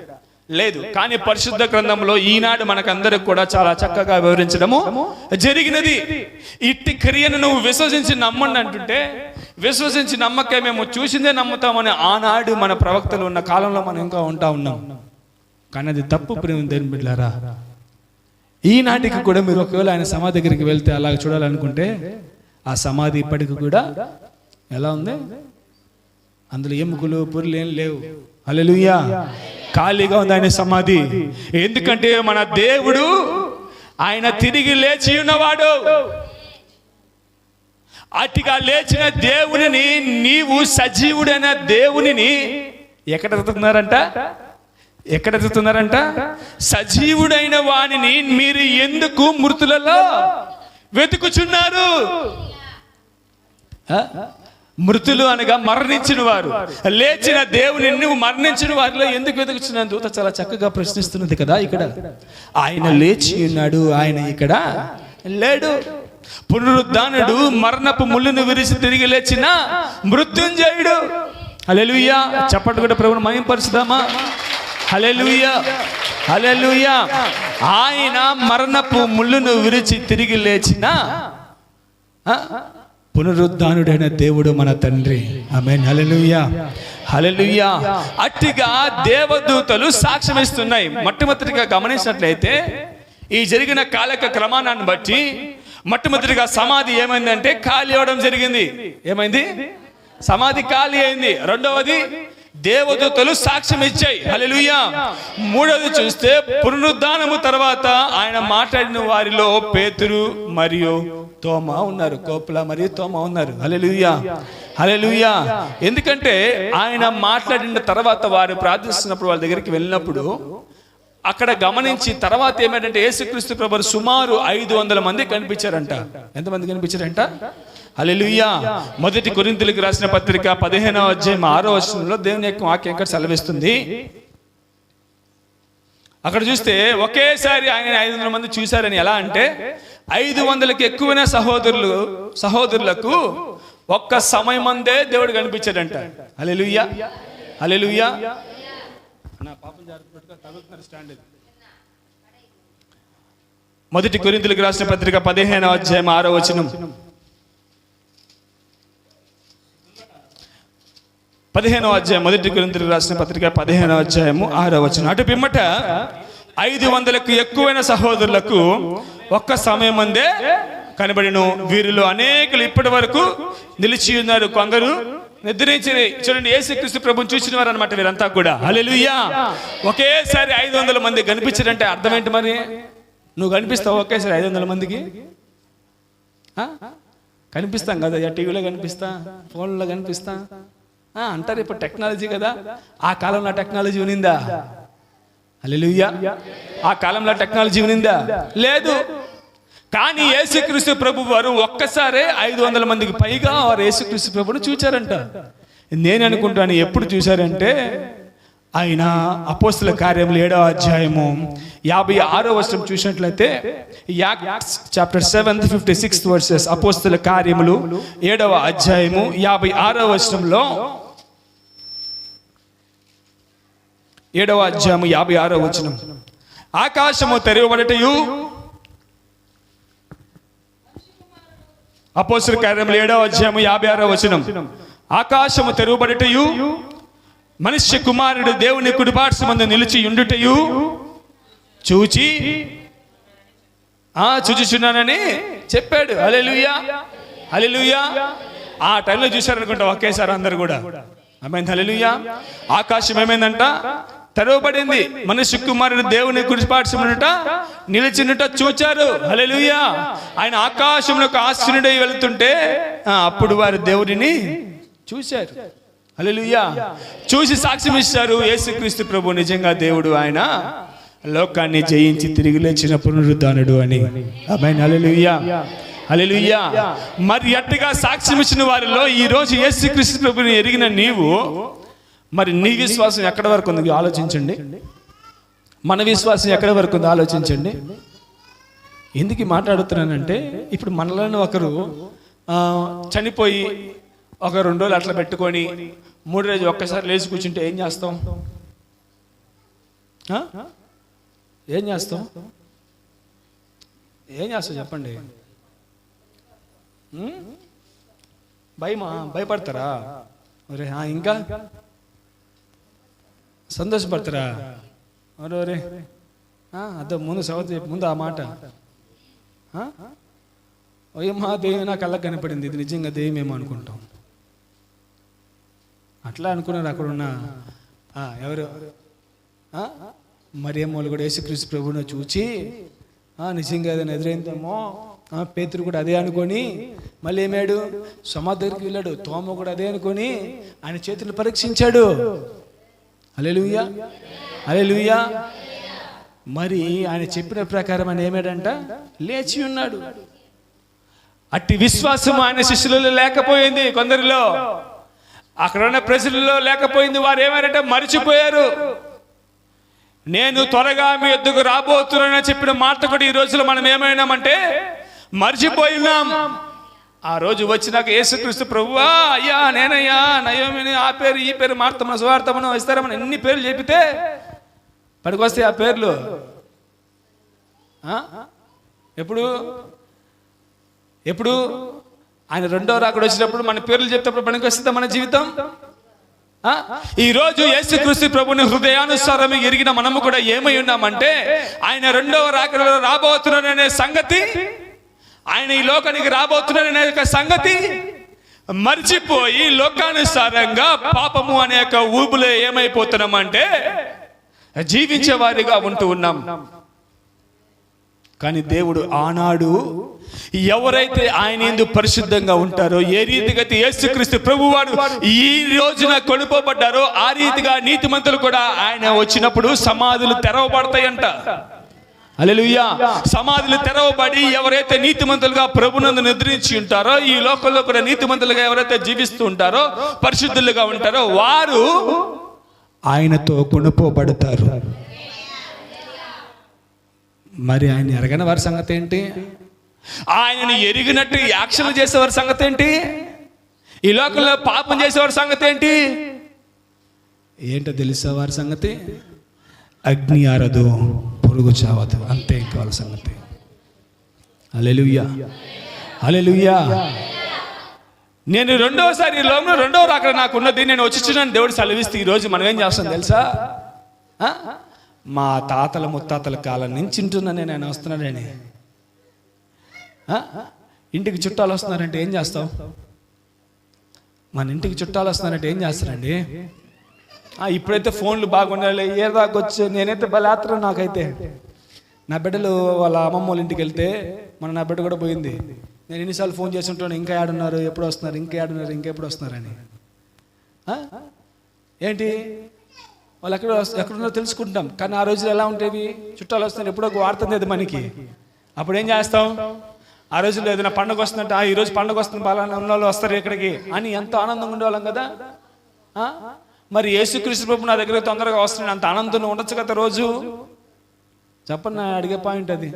లేదు. కానీ పరిశుద్ధ గ్రంథంలో ఈనాడు మనకందరికి కూడా చాలా చక్కగా వివరించడము జరిగినది. ఇట్టి క్రియను నువ్వు విశ్వసించి నమ్మండి అంటుంటే, విశ్వసించి నమ్మకే మేము చూసిందే నమ్ముతామని ఆనాడు మన ప్రవక్తలు ఉన్న కాలంలో మనం ఇంకా ఉన్నాం. కానీ అది తప్పు. ప్రేమ దేవుని బిడ్డలారా, ఈనాటికి కూడా మీరు ఒకవేళ ఆయన సమాధి దగ్గరికి వెళ్తే అలాగ చూడాలనుకుంటే, ఆ సమాధి ఇప్పటికి కూడా ఎలా ఉంది? అందులో ఎముకలు పురులు ఏం లేవు. హల్లెలూయా. ఖాళీగా ఉంది ఆయన సమాధి. ఎందుకంటే మన దేవుడు ఆయన తిరిగి లేచి ఉన్నవాడు. అటిగా లేచిన దేవునిని, నీవు సజీవుడైన దేవునిని ఎక్కడ ఎదుగుతున్నారంట? సజీవుడైన వానిని మీరు ఎందుకు మృతులలో వెతుకుచున్నారు? మృతులు అనగా మరణించిన వారు, లేచిన దేవుని నువ్వు మరణించిన వారిలో ఎందుకు వెతుకుచున్నాను? దూత చాలా చక్కగా ప్రశ్నిస్తున్నది కదా. ఇక్కడ ఆయన లేచి ఉన్నాడు, ఆయన ఇక్కడ లేడు. పునరుద్ధానుడు, మరణపు ముళ్ళును విరిచి తిరిగి లేచిన మృత్యుంజయుడు. హల్లెలూయా. చప్పట్లు కూడా ప్రభువును మహిమపరుచుదామా? హల్లెలూయా, హల్లెలూయా. ఆయన మరణపు ముళ్ళును విరిచి తిరిగి లేచిన పునరుద్ధానుడైన దేవుడు మన తండ్రి. ఆమేన్. హల్లెలూయా, హల్లెలూయా. అట్టిగా దేవదూతలు సాక్ష్యం ఇస్తున్నాయి. మొట్టమొదటిగా గమనించినట్లయితే ఈ జరిగిన కాలక క్రమాన్ని బట్టి మొట్టమొదటిగా సమాధి ఏమైందంటే ఖాళీ అవడం జరిగింది. ఏమైంది? సమాధి ఖాళీ అయింది. రెండవది దేవదూతలు సాక్ష్యం ఇచ్చాయి. హల్లెలూయా. మూడవది చూస్తే పునరుద్ధానము తర్వాత ఆయన మాట్లాడిన వారిలో పేతురు మరియు తోమా ఉన్నారు. కోపుల మరియు తోమా ఉన్నారు. హల్లెలూయా, హల్లెలూయా. ఎందుకంటే ఆయన మాట్లాడిన తర్వాత వారు ప్రార్థిస్తున్నప్పుడు వాళ్ళ దగ్గరికి వెళ్ళినప్పుడు అక్కడ గమనించి తర్వాత ఏమంటే యేసుక్రీస్తు ప్రభువు సుమారు 500 మంది కనిపించారంట. ఎంతమంది కనిపించారంట? హల్లెలూయా. మొదటి కొరింథీయులకు రాసిన పత్రిక 15వ అధ్యాయం 6వ వచనంలో దేవుని యొక్క వాక్యం ఇక్కడ సెలవిస్తుంది. అక్కడ చూస్తే ఒకేసారి ఆయన 500 మంది చూశారని. ఎలా అంటే 500కి ఎక్కువైన సహోదరులకు ఒక్క సమయం అందే దేవుడు కనిపించాడంట. హల్లెలూయా, హల్లెలూయా. మొదటి కొరింథీయులకు రాసిన పత్రిక 15వ అధ్యాయం 6వ వచనం. 15వ అధ్యాయం మొదటి కొరింథీయులకు రాసిన పత్రిక 15వ అధ్యాయము 6వ వచనం. అటు పిమ్మట 500కు ఎక్కువైన సహోదరులకు ఒక్క సమయం అందే కనబడిను. వీరిలో అనేకులు ఇప్పటి వరకు నిలిచి ఉన్నారు, కొందరు నిద్రించి. చూడండి, యేసుక్రీస్తు ప్రభువుని చూసిన వారు అనమాట వీరంతా కూడా. హల్లెలూయా. ఒకేసారి 500 మంది కనిపించారంటే అర్థం ఏంటి? మరి నువ్వు కనిపిస్తావు ఒకేసారి 500 మందికి? కనిపిస్తాం కదా, టీవీలో కనిపిస్తా, ఫోన్లో కనిపిస్తా అంటారు. ఇప్పుడు టెక్నాలజీ కదా. ఆ కాలంలో టెక్నాలజీ ఉనిందా? హల్లెలూయా. ఆ కాలంలో టెక్నాలజీ ఉనిందా? లేదు. కానీ యేసుక్రీస్తు ప్రభు వారు ఒక్కసారే 500 మందికి పైగా వారు యేసుక్రీస్తు ప్రభువును చూచారంట. నేను అనుకుంటాను ఎప్పుడు చూశారంటే ఆయన అపోస్తల కార్యములు 7వ అధ్యాయము 56వ వచనం చూసినట్లయితే, యాక్ట్స్ చాప్టర్ 7:56 వర్సెస్. అపోస్తల కార్యములు 7వ అధ్యాయము 56వ వచనంలో, 7వ అధ్యాయము 56వ వచనం, ఆకాశము తెరవబడటయు. అపోస్తల కార్యములు 7వ అధ్యాయము 56వ వచనం, ఆకాశము తెరవబడటయు, మనుష్య కుమారుడు దేవుని కుడిపార్శ్వమందు నిలిచి ఉండుటయు చూచుచున్నానని చెప్పాడు. హల్లెలూయా, హల్లెలూయా. ఆ టైంలో చూశారనుకుంటా ఒకేసారి అందరు కూడా. ఆమేన్, హల్లెలూయా. ఆకాశం ఏమైందంట? తెరవబడింది. మనుష్య కుమారుడు దేవుని కుడిపార్శ్వమున నిలిచినట చూచారు. హల్లెలూయా. ఆయన ఆకాశంలోకి ఆశీనుడై వెళుతుంటే అప్పుడు వారు దేవుడిని చూశారు. హల్లెలూయా. చూసి సాక్ష్యం ఇచ్చారు, యేసుక్రీస్తు ప్రభు నిజంగా దేవుడు, ఆయన లోకాన్ని జయించి తిరిగి లేచిన పునరుద్ధానుడు అని. ఆమేన్. హల్లెలూయా. హల్లెలూయా. మరి అట్టుగా సాక్ష్యం ఇచ్చిన వారిలో ఈ రోజు యేసుక్రీస్తు ప్రభువుని ఎరిగిన నీవు, మరి నీ విశ్వాసం ఎక్కడి వరకు ఉంది ఆలోచించండి. మన విశ్వాసం ఎక్కడి వరకు ఉంది ఆలోచించండి. ఎందుకు మాట్లాడుతున్నానంటే, ఇప్పుడు మనలోని ఒకరు చనిపోయి ఒక 2 రోజులు అట్లా పెట్టుకొని 3 రోజులు ఒక్కసారి లేచి కూర్చుంటే ఏం చేస్తాం? ఏం చేస్తాం? ఏం చేస్తాం చెప్పండి? భయపడతారా? ఒరే ఇంకా సంతోషపడతారా? ఒరే అదో ముందు సవతి ముందు ఆ మాట, ఓయమ్మా దెయ్యం నా కళ్ళకు కనపడింది, ఇది నిజంగా దెయ్యమేమో అనుకుంటాం. అట్లా అనుకున్నారు అక్కడున్న ఎవరు మరియమ్మలు కూడా యేసుక్రీస్తు ప్రభువును చూచి నిజంగా ఏదైనా ఎదురైందేమో. పేతురు కూడా అదే అనుకొని మళ్ళీ ఏమాడు, సమాధి దగ్గరికి వెళ్ళాడు. తోమ కూడా అదే అనుకొని ఆయన చేతులు పరీక్షించాడు. హల్లెలూయా. హల్లెలూయా. మరి ఆయన చెప్పిన ప్రకారం ఆయన ఏమాడంట, లేచి ఉన్నాడు. అట్టి విశ్వాసం ఆయన శిష్యులలో లేకపోయింది, కొందరిలో అక్కడ ఉన్న ప్రజలలో లేకపోయింది. వారు ఏమైనా మరిచిపోయారు. నేను త్వరగా మీ యొద్దకు రాబోతున్నానని చెప్పిన మాట కూడా ఈ రోజులో మనం ఏమైనామంటే మర్చిపోయినాం. ఆ రోజు వచ్చినాక యేసుక్రీస్తు ప్రభువా, అయ్యా నేనయ్యా నయోమిని, ఆ పేరు ఈ పేరు మార్తమను సువార్తమను ఇస్తారమని ఎన్ని పేర్లు చెప్పితే పనికొస్తాయి ఆ పేర్లు? ఎప్పుడు ఎప్పుడు ఆయన రెండో రాకడ వచ్చినప్పుడు మన పేర్లు చెప్తేప్పుడు పనికి వస్తుందా మన జీవితం? ఈ రోజు యేసుక్రీస్తు ప్రభుని హృదయానుసారం ఎరిగిన మనము కూడా ఏమై ఉన్నామంటే, ఆయన రెండవ రాకడలో రాబోతున్నారనే సంగతి, ఆయన ఈ లోకానికి రాబోతున్నారనే సంగతి మర్చిపోయి లోకానుసారంగా పాపము అనే ఊబులో ఏమైపోతున్నామంటే జీవించే వారిగా ఉంటూ ఉన్నాం. కానీ దేవుడు ఆనాడు ఎవరైతే ఆయన యందు పరిశుద్ధంగా ఉంటారో, ఏ రీతిగా యేసుక్రీస్తు ప్రభువారు ఈ రోజున కొనుకోబడ్డారో ఆ రీతిగా నీతిమంతులు కూడా ఆయన వచ్చినప్పుడు సమాధులు తెరవబడతాయంట. హల్లెలూయా. సమాధులు తెరవబడి ఎవరైతే నీతిమంతులుగా ప్రభునందు నిద్రించి ఉంటారో, ఈ లోకంలో కూడా నీతిమంతులుగా ఎవరైతే జీవిస్తూ ఉంటారో, పరిశుద్ధులుగా ఉంటారో, వారు ఆయనతో కొనుకోబడతారు. మరి ఆయన ఎరగని వారి సంగతి ఏంటి? ఆయనను ఎరిగినట్టు యాక్షన్లు చేసేవారి సంగతి ఏంటి? ఈ లోకంలో పాపం చేసేవారి సంగతి ఏంటి? ఏంటో తెలుసా వారి సంగతి? అగ్ని ఆరదు, పొరుగు చావదు, అంతే ఇంకా వాళ్ళ సంగతి. హల్లెలూయా. హల్లెలూయా. నేను రెండవ రాకడ నాకు ఉన్నది, నేను వచ్చినాను దేవుడు సెలవిస్తే ఈరోజు మనం ఏం చేస్తాం తెలుసా? మా తాతల ముత్తాతల కాలం నుంచి వింటున్నా నేను వస్తున్నానని. ఇంటికి చుట్టాలు వస్తున్నారంటే ఏం చేస్తాం? మన ఇంటికి చుట్టాలు వస్తున్నారంటే ఏం చేస్తారండి? ఇప్పుడైతే ఫోన్లు బాగుండాలి, ఏ దాకా వచ్చి నేనైతే బలాత్రం. నాకైతే నా బిడ్డలు వాళ్ళ అమ్మమ్మ వాళ్ళ ఇంటికి వెళ్తే నా బిడ్డ కూడా పోయింది. నేను ఎన్నిసార్లు ఫోన్ చేసి ఉంటాను, ఇంకా ఏడున్నారు, ఎప్పుడు వస్తున్నారు, ఇంకా ఏడున్నారు, ఇంకెప్పుడు వస్తున్నారని. ఏంటి వాళ్ళు ఎక్కడున్నారో తెలుసుకుంటాం. కానీ ఆ రోజులు ఎలా ఉండేవి? చుట్టాలు వస్తున్నారు, ఎప్పుడో వాడుతుంది అది మనకి. అప్పుడు ఏం చేస్తాం? ఆ రోజుల్లో ఏదైనా పండుగ వస్తుందంటే ఈరోజు పండుగ వస్తుంది, బాగా ఉన్న వాళ్ళు వస్తారు ఇక్కడికి అని ఎంతో ఆనందంగా ఉండేవాళ్ళం కదా. మరి యేసుక్రీస్తు ప్రభు నా దగ్గర తొందరగా వస్తున్నాడు, అంత ఆనందంగా ఉండొచ్చు కదా రోజు? చెప్పండి, నా అడిగే పాయింట్ అది.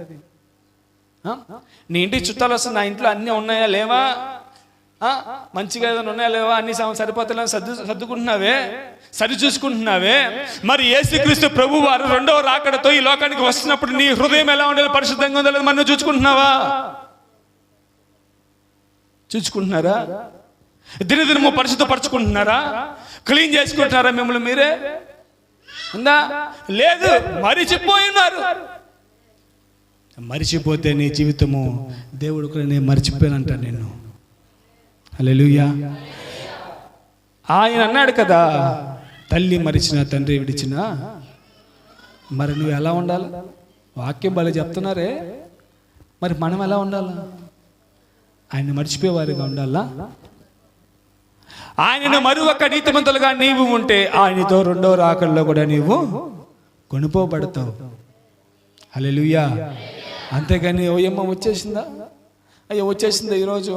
నీ ఇంటికి చుట్టాలు వస్తుంది, నా ఇంట్లో అన్నీ ఉన్నాయా లేవా, మంచిగా ఏదైనా ఉన్నాయా లేవా, అన్ని సరిపోతా సర్దుకుంటున్నావే, సరి చూసుకుంటున్నావే. మరి యేసుక్రీస్తు ప్రభు వారు రెండవ రాకడతో ఈ లోకానికి వస్తున్నప్పుడు నీ హృదయం ఎలా ఉండాలి, పరిశుద్ధంగా ఉండాలి, మనం చూసుకుంటున్నావా? చూసుకుంటున్నారా? దినదినము పరిశుద్ధపరచుకుంటున్నారా? క్లీన్ చేసుకుంటున్నారా మిమ్మల్ని మీరే? ఉందా? లేదు, మరిచిపోయినారు. మరిచిపోతే నీ జీవితము దేవుడు కూడా నేను మర్చిపోయానంట నిన్ను. హల్లెలూయా. ఆయన అన్నాడు కదా, తల్లి మరిచిన తండ్రి విడిచిన మరి నువ్వు ఎలా ఉండాలి? వాక్యం భలే చెప్తున్నారే, మరి మనం ఎలా ఉండాలా? ఆయన మర్చిపోయేవారుగా ఉండాలా? ఆయనను మరొక నీతిమంతులుగా నీవు ఉంటే ఆయనతో రెండో రాకడలో కూడా నీవు కొనుపోబడతావు. హల్లెలూయా. అంతేగాని ఓయమ్మ వచ్చేసిందా, అయ్యా వచ్చేసిందా ఈరోజు,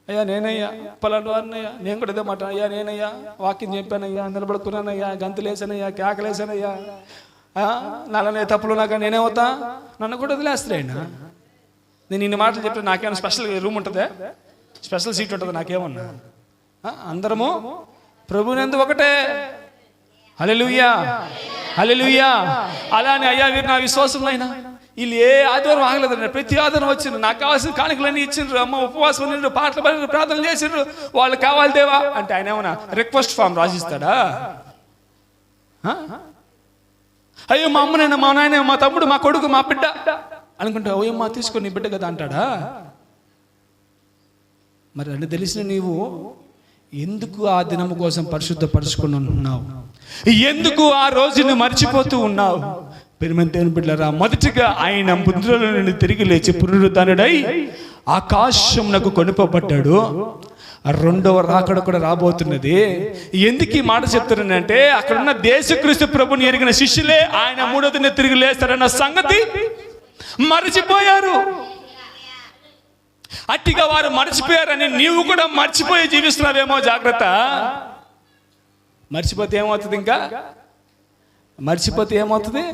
అయ్యా నేనయ్యా పలానా వారినయ్యా, నేను కూడా ఇదే మాట, అయ్యా నేనయ్యా వాక్యం చెప్పానయ్యా, నిలబడుకున్నానయ్యా, గంతులేసానయ్యా, కేకలేసానయ్యా, నల్లనే తప్పులు నాక నేనేమవుతా, నన్ను కూడా వదిలేస్తాయినా. నేను ఇన్ని మాటలు చెప్తే నాకేమైనా స్పెషల్ రూమ్ ఉంటుందా, స్పెషల్ సీట్ ఉంటుందా? నాకేమన్నా అందరము ప్రభునందు ఒకటే. హల్లెలూయా, హల్లెలూయా. అలానే అయ్యా వీరు నా విశ్వాసులైనా వీళ్ళు ఏ ఆదివారం ఆగలేదండి, ప్రతి ఆదివారం వచ్చిండ్రు, నాకు కావాల్సిన కానుకలన్నీ ఇచ్చిండ్రు, అమ్మ ఉపవాసం ఉండిండ్రు, పాటలు పాడిన ప్రార్థన చేసిండ్రు, వాళ్ళు కావాలి దేవా అంటే ఆయన ఏమన్నా రిక్వెస్ట్ ఫామ్ రాసిస్తాడా? అయ్యో మా అమ్మనైనా మా నాయన మా తమ్ముడు మా కొడుకు మా బిడ్డ అనుకుంటా, ఓయమ్మ తీసుకొని నీ బిడ్డ కదా అంటాడా? మరి అన్ని తెలిసిన నీవు ఎందుకు ఆ దినము కోసం పరిశుద్ధపరచుకుని ఉన్నావు? ఎందుకు ఆ రోజును మర్చిపోతూ ఉన్నావు? పెరిమంతేను బిడ్డలారా, మొదటిగా ఆయన మృతుల నుండి తిరిగి లేచి పునరుద్ధానుడై ఆకాశమునకు కొనుపబడ్డాడు. రెండవ రాకడ కూడా రాబోతున్నది. ఎందుకు ఈ మాట చెప్తున్నానంటే అక్కడ ఉన్న యేసుక్రీస్తు ప్రభుని ఎరిగిన శిష్యులే ఆయన మూడో దిన తిరిగి లేస్తారన్న సంగతి మర్చిపోయారు. అట్టిగా వారు మర్చిపోయారని నీవు కూడా మర్చిపోయి జీవిస్తున్నావేమో, జాగ్రత్త. మర్చిపోతే ఏమవుతుంది? ఇంకా మర్చిపోతే ఏమవుతుంది?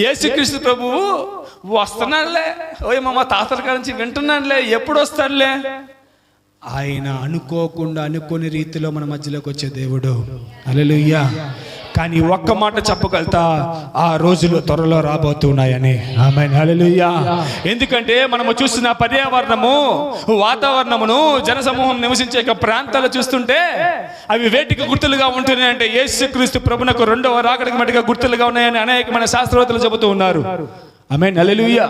యేసుక్రీస్తు ప్రభువు వస్తున్నాడులే, ఓయమ్మ మా తాతల కాడ నుంచి వింటున్నాడులే, ఎప్పుడు వస్తాడులే. ఆయన అనుకోకుండా అనుకోని రీతిలో మన మధ్యలోకి వచ్చే దేవుడు. హల్లెలూయా. కానీ ఒక్క మాట చెప్పగలుగుతా, ఆ రోజులు త్వరలో రాబోతున్నాయని. ఆమేన్, హల్లెలూయా. ఎందుకంటే మనము చూస్తున్న పర్యావరణము, వాతావరణమును, జనసమూహం నివసించే ప్రాంతాలు చూస్తుంటే అవి వేటికి గుర్తులుగా ఉంటున్నాయంటే యేసుక్రీస్తు ప్రభునకు రెండవ రాకడకి మటుగా గుర్తులుగా ఉన్నాయని అనేకమైన శాస్త్రవేత్తలు చెబుతూ ఉన్నారు. ఆమేన్, హల్లెలూయా,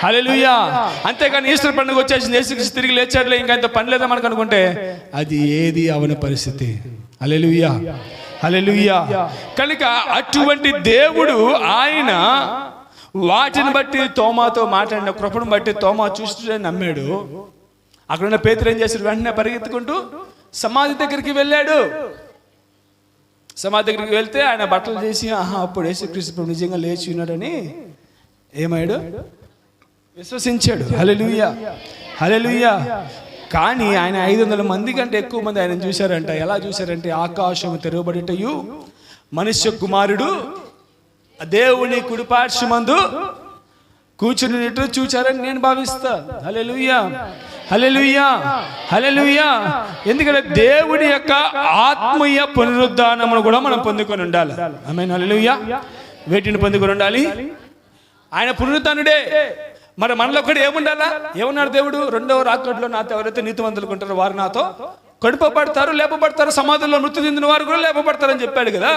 హల్లెలూయా. అంతేగాని ఈస్టర్ పండుగ వచ్చేసింది, యేసుక్రీస్తు తిరిగి లేచాడులే, ఇంకా ఇంత పని లేదా మనకు అనుకుంటే అది ఏది అవని పరిస్థితి. హల్లెలూయా, హల్లెలూయా. కనుక అటువంటి దేవుడు ఆయన వాటిని బట్టి తోమాతో మాట్లాడిన కృపను బట్టి తోమా చూస్తూ నమ్మాడు. అక్కడున్న పేతురు ఏం చేశాడు? వెంటనే పరిగెత్తుకుంటూ సమాధి దగ్గరికి వెళ్ళాడు. సమాధి దగ్గరికి వెళ్తే ఆయన బట్టలు చేసి అప్పుడు యేసుక్రీస్తు నిజంగా లేచి ఉన్నాడని ఏమయ్యాడు? విశ్వసించాడు. హల్లెలూయా, హల్లెలూయా. కానీ ఆయన 500 మంది కంటే ఎక్కువ మంది ఆయన చూశారంట. ఎలా చూశారంటే ఆకాశం తెరవబడిటయు మనుష్య కుమారుడు దేవుని కుడిపార్శ్వమందు కూర్చున్నట్టు చూచారని నేను భావిస్తా. హల్లెలూయా, హల్లెలూయా, హల్లెలూయా. ఎందుకంటే దేవుడి యొక్క ఆత్మీయ పునరుద్ధానమును కూడా మనం పొందుకొని ఉండాలి. ఆమేన్, హల్లెలూయా. వేటిని పొందుకొని ఉండాలి? ఆయన పునరుద్ధానుడే. మరి మనలో కూడా ఏముండాలా? ఏమన్నాడు దేవుడు? రెండవ రాకడలో నాతో ఎవరైతే నీతిమంతులు ఉంటారో వారు నాతో కడుపబడతారు, లేపబడతారు, సమాధుల్లో మృతి చెందిన వారు కూడా లేపబడతారని చెప్పాడు కదా.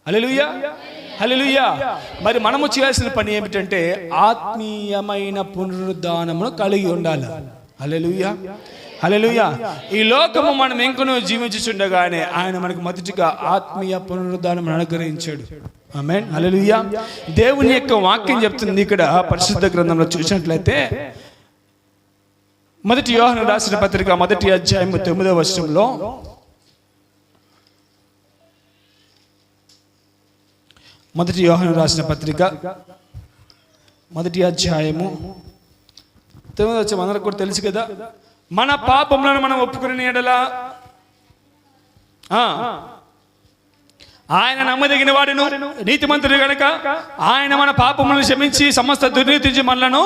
హల్లెలూయా, హల్లెలూయా. మరి మనము చేయాల్సిన పని ఏమిటంటే ఆత్మీయమైన పునరుద్ధానమును కలిగి ఉండాలి. హల్లెలూయా, హల్లెలూయా. ఈ లోకము మనం ఇంకనూ జీవించుచుండగానే ఆయన మనకు మొదటిగా ఆత్మీయ పునరుద్ధానం అనుగ్రహించాడు. ఆమేన్, హల్లెలూయా. దేవుని యొక్క వాక్యం చెప్తుంది ఇక్కడ పరిశుద్ధ గ్రంథంలో చూసినట్లయితే మొదటి యోహాను రాసిన పత్రిక 1వ అధ్యాయం 9వ వచనంలో మొదటి యోహాను రాసిన పత్రిక 1వ అధ్యాయము 9వ వచనం అందరికీ కూడా తెలుసు కదా. మన పాపములను మనం ఒప్పుకుని ఎడల ఆయన నమ్మదగిన వాడును నీతిమంతుడు గనుక ఆయన మన పాపములను క్షమించి సమస్త దుర్నీతి నుంచి మనలను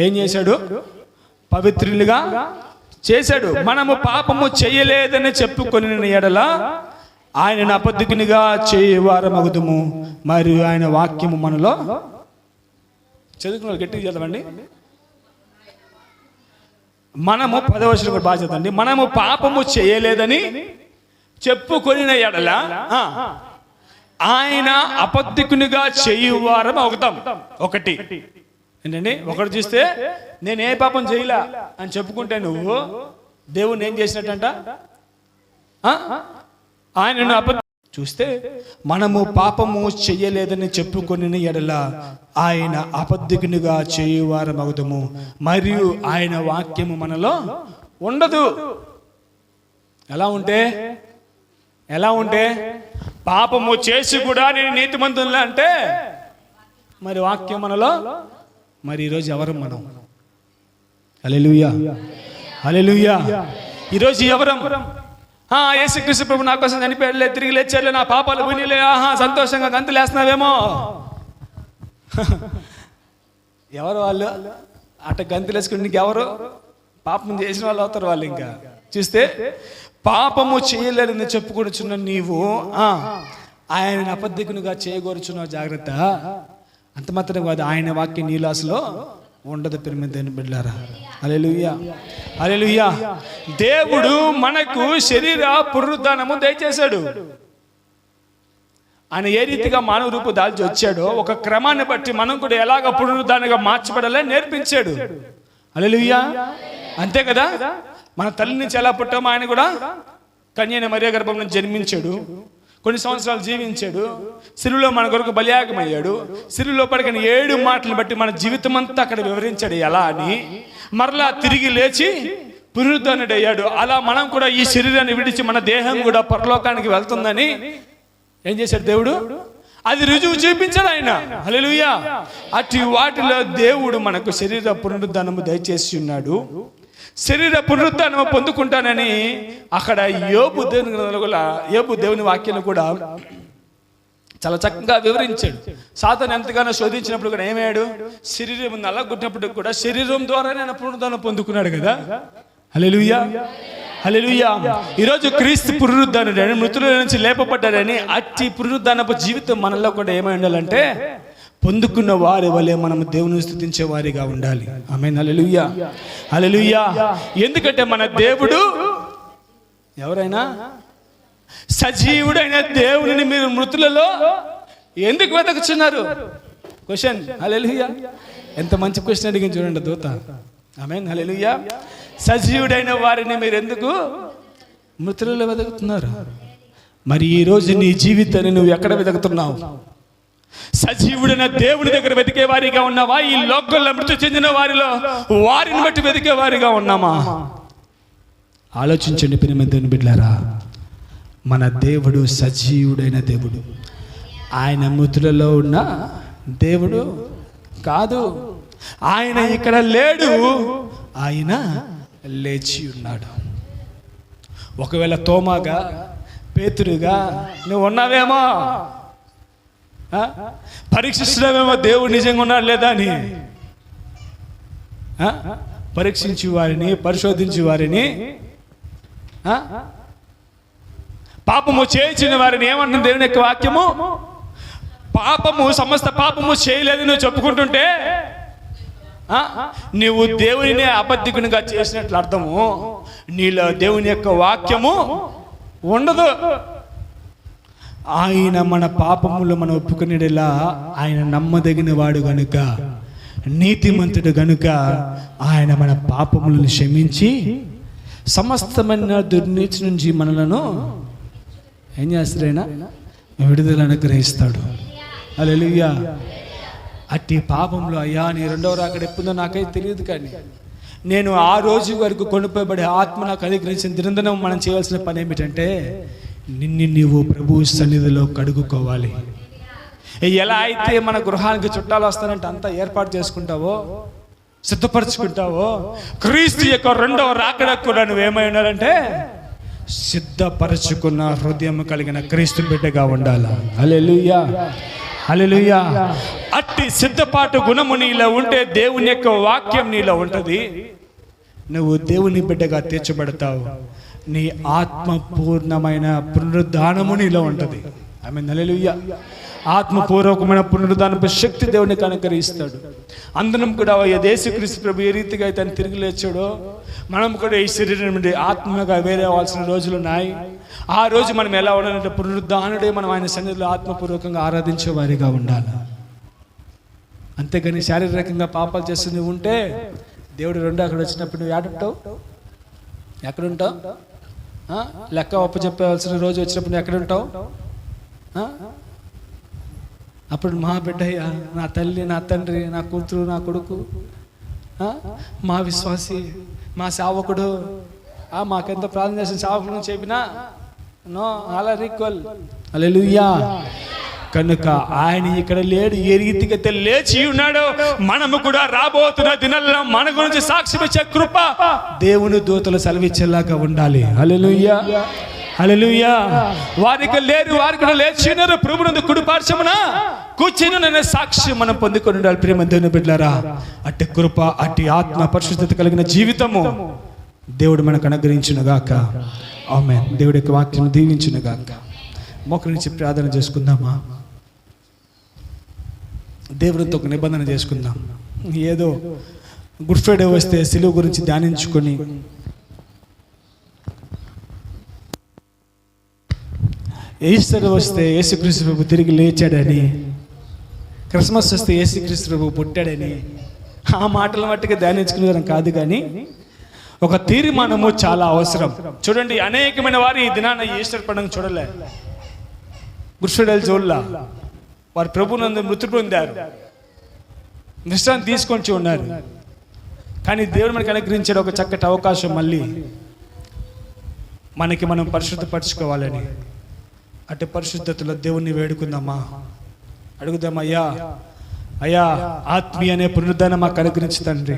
ఏం చేశాడు? పవిత్రులుగా చేశాడు. మనము పాపము చేయలేదని చెప్పుకొని ఎడల ఆయనను అబద్ధికునిగా చేయవారమగుదుము, మరియు ఆయన వాక్యము మనలో చదువుకున్న గట్టిగా చదవండి. మనము 10వ వచనం కూడా బాగా చదవండి. మనము పాపము చేయలేదని చెప్పుకొని ఎడల ఆయన అబద్ధికునిగా చేయువారం అవుతాం. ఒకటి ఏంటండి? ఒకటి చూస్తే నేను ఏ పాపం చేయలే అని చెప్పుకుంటే నువ్వు దేవుణ్ణి ఏం చేసినట్టంట? ఆయనను చూస్తే మనము పాపము చెయ్యలేదని చెప్పుకొని ఎడల ఆయన అబద్ధికునిగా చేయువారమగుదుము, మరియు ఆయన వాక్యము మనలో ఉండదు. ఎలా ఉంటే పాపము చేసి కూడా నేను నీతిమంతునిలా అంటే మరి వాక్యం మనలో, మరి ఈరోజు ఎవరు మనం? హల్లెలూయా, హల్లెలూయా. ఈరోజు ఎవరం? యేసుక్రీస్తు ప్రభు నా కోసం చనిపోయాడులే, తిరిగి లేచాడులే, నా పాపాలు పోనీలే, సంతోషంగా గంతులేస్తున్నావేమో. ఎవరు వాళ్ళు? అట్ట గంతులేసుకుని నీకెవరు? పాపం చేసిన వాళ్ళు అవుతారు వాళ్ళు. ఇంకా చూస్తే పాపము చేయలేదని చెప్పుకొచ్చున్న నీవు ఆయన అబద్ధికునిగా చేయగోరుచున్నావు. జాగ్రత్త. అంత మాత్రం కాదు, ఆయన వాక్యం నీలాసలో ఉండదు. ప్రియమైన బిడ్డలారా, హల్లెలూయా, హల్లెలూయా. దేవుడు మనకు శరీర పునరుద్ధానము దయచేశాడు. ఆయన ఏ రీతిగా మానవ రూపు దాల్చి వచ్చాడో ఒక క్రమాన్ని బట్టి మనం కూడా ఎలాగ పునరుద్ధానంగా మార్చబడాలని నేర్పించాడు. హల్లెలూయా. అంతే కదా, మన తల్లి నుంచి ఎలా పుట్టామో ఆయన కూడా కన్యైన మరియ గర్భం నుంచి జన్మించాడు, కొన్ని సంవత్సరాలు జీవించాడు, సిలువలో మన కొరకు బలియాగమయ్యాడు, సిలువలో పడిన 7 మాటలను బట్టి మన జీవితం అంతా అక్కడ వివరించాడు ఎలా అని. మరలా తిరిగి లేచి పునరుద్ధరణుడయ్యాడు. అలా మనం కూడా ఈ శరీరాన్ని విడిచి మన దేహం కూడా పరలోకానికి వెళ్తుందని ఏం చేశాడు దేవుడు? అది రుజువు చూపించాడు ఆయన. హల్లెలూయా. అటు వాటిలో దేవుడు మనకు శరీర పునరుద్ధానము దయచేసి ఉన్నాడు. శరీర పునరుద్ధానం పొందుకుంటానని అక్కడ యోబు దేవుని వాక్యాన్ని కూడా చాలా చక్కగా వివరించాడు. సాతాను ఎంతగానో శోధించినప్పుడు కూడా ఏమయ్యాడు? శరీరం నల్లగొట్టినప్పుడు కూడా శరీరం ద్వారా నేను పునరుద్ధానం పొందుకున్నాడు కదా. హల్లెలూయా, హల్లెలూయా. ఈరోజు క్రీస్తు పునరుద్ధానుడని, మృతుల నుంచి లేపబడ్డాడని అట్టి పునరుద్ధానపు జీవితం మనలో కూడా ఏమై ఉండాలంటే పొందుకున్న వారి వలె మనం దేవుని స్తుతించే వారిగా ఉండాలి. ఆమేన్, హల్లెలూయా, హల్లెలూయా. ఎందుకంటే మన దేవుడు ఎవరైనా సజీవుడైన దేవుని మీరు మృతులలో ఎందుకు వెతకుచున్నారు? క్వశ్చన్. హల్లెలూయా. ఎంత మంచి క్వశ్చన్ అడిగింది చూడండి దూత. ఆమేన్, హల్లెలూయా. సజీవుడైన వారిని మీరు ఎందుకు మృతులలో వెతుకుతున్నారు? మరి ఈరోజు నీ జీవితాన్ని నువ్వు ఎక్కడ వెతుకుతున్నావు? సజీవుడైన దేవుని దగ్గర వెతికే వారిగా ఉన్నావా? ఈ లోకంలో మృతి చెందిన వారిలో వారిని బట్టి వెతికే వారిగా ఉన్నామా? ఆలోచించండి ప్రియమైన దేవుని బిడ్డలారా. మన దేవుడు సజీవుడైన దేవుడు. ఆయన మృతులలో ఉన్న దేవుడు కాదు. ఆయన ఇక్కడ లేడు, ఆయన లేచి ఉన్నాడు. ఒకవేళ తోమాగా, పేతురుగా నువ్వు ఉన్నావేమో, పరీక్షిస్తున్నావేమో దేవుడు నిజంగా ఉన్నాడు లేదా అని. పరీక్షించి వారిని, పరిశోధించి వారిని, పాపము చేయించిన వారిని ఏమంటుంది దేవుని యొక్క వాక్యము? సమస్త పాపము చేయలేదు నువ్వు చెప్పుకుంటుంటే నువ్వు దేవునినే అబద్ధికునిగా చేసినట్లు అర్థము. నీలో దేవుని యొక్క వాక్యము ఉండదు. ఆయన మన పాపములు మనం ఒప్పుకునేలా ఆయన నమ్మదగిన వాడు గనుక, నీతిమంతుడు గనుక ఆయన మన పాపములను క్షమించి సమస్తమైన దుర్నీతి నుంచి మనలను ఏం చేస్తాడైనా విడుదల అనుగ్రహిస్తాడు. హల్లెలూయా. అట్టి పాపంలో అయ్యా నీ రెండవ రాకడ ఎప్పుడో నాకైతే తెలియదు, కానీ నేను ఆ రోజు వరకు కొనుక్కోబడే ఆత్మ నాకు అనుగ్రహించిన దినందనం మనం చేయాల్సిన పని ఏమిటంటే నిన్ను నీవు ప్రభు సన్నిధిలో కడుగుకోవాలి. ఎలా అయితే మన గృహానికి చుట్టాలు వస్తానంటే అంతా ఏర్పాటు చేసుకుంటావో, సిద్ధపరచుకుంటావో, క్రీస్తు యొక్క రెండవ రాకడ కూడా నువ్వేమై ఉండాలంటే సిద్ధపరచుకున్న హృదయం కలిగిన క్రీస్తు బిడ్డగా ఉండాలి. హల్లెలూయా, హల్లెలూయా. అట్టి సిద్ధపాటు గుణము నీలో ఉంటే దేవుని యొక్క వాక్యం నీలో ఉంటుంది. నువ్వు దేవుని బిడ్డగా తీర్చబడతావు. నీ ఆత్మపూర్ణమైన పునరుద్ధానము నీలో ఉంటుంది. ఆమేన్, హల్లెలూయా. ఆత్మపూర్వకమైన పునరుద్ధానపు శక్తి దేవునికి అనుగ్రహిస్తాడు. అందరం కూడా యేసుక్రీస్తు ప్రభు ఏ రీతిగా అయితే తిరిగి లేచాడో మనం కూడా ఈ శరీరం నుండి ఆత్మగా వేరేవాల్సిన రోజులు ఉన్నాయి. ఆ రోజు మనం ఎలా ఉండాలంటే పునరుద్ధానుడే మనం ఆయన సన్నిధిలో ఆత్మపూర్వకంగా ఆరాధించే వారిగా ఉండాలి. అంతేగాని శారీరకంగా పాపాలు చేస్తూ నువ్వు ఉంటే దేవుడు రెండో అక్కడ వచ్చినప్పుడు నువ్వు ఎక్కడుంటావు? లెక్క అప్పచెప్పవలసిన రోజు వచ్చినప్పుడు నువ్వు ఎక్కడ ఉంటావు? అప్పుడు మా బిడ్డయ్య, నా తల్లి, నా తండ్రి, నా కూతురు, నా కొడుకు, మా విశ్వాసి, మా సేవకుడు, మాకెంత ప్రార్థన చేసిన సేవకులను చెప్పినా నో అలా ఈక్వల్. హల్లెలూయా. కనుక ఆయన ఇక్కడ లేడు, ఏ రీతిగా లేచి ఉన్నాడో మనము కూడా రాబోతున్న దినాల్లో మన గురించి సాక్ష్యం ఇచ్చే కృప దేవుని దూతలు సెలవిచ్చేలాగా ఉండాలి. హల్లెలూయా, హల్లెలూయా. వారికి లేరు, వారు కూడా లేచి ఉన్నారు, ప్రభువునందు కుడి పార్శ్వమున కూర్చుని సాక్ష్యం మనం పొందుకొని ఉండాలి. ప్రేమ దేవుని బిడ్డలారా, అట్టి కృప, అట్టి ఆత్మ పరిశుద్ధత కలిగిన జీవితము దేవుడు మనకు అనుగ్రహించునుగాక. ఆమేన్. దేవుడి యొక్క వాక్యం దీవించునుగాక. మోకరించి ప్రార్థన చేసుకుందామా? దేవుడితో ఒక నిబంధన చేసుకుందాం. ఏదో గుడ్ ఫ్రైడే వస్తే సిలువ గురించి ధ్యానించుకొని, ఈస్టర్ వస్తే యేసుక్రీస్తు ప్రభు తిరిగి లేచాడని, క్రిస్మస్ వస్తే యేసుక్రీస్తు ప్రభు పుట్టాడని ఆ మాటల మట్టుగా ధ్యానించుకునేవారం కాదు. కానీ ఒక తీర్మానము చాలా అవసరం. చూడండి, అనేకమైన వారు ఈ దినాన ఈస్టర్ పండుగ చూడలే, గుడ్ ఫ్రైడే చూడలా. వారు ప్రభునందు మృతి పొందారు, విశ్రాంతి తీసుకొని ఉన్నారు. కానీ దేవుడు మనకు అనుగ్రహించాడు ఒక చక్కటి అవకాశం, మళ్ళీ మనకి మనం పరిశుద్ధపరచుకోవాలని. అటు పరిశుద్ధతలో దేవుణ్ణి వేడుకుందామా? అడుగుదాం, అయ్యా అయ్యా ఆత్మీయ అనే పునరుద్ధానం మాకు అనుగ్రహించు తండ్రి.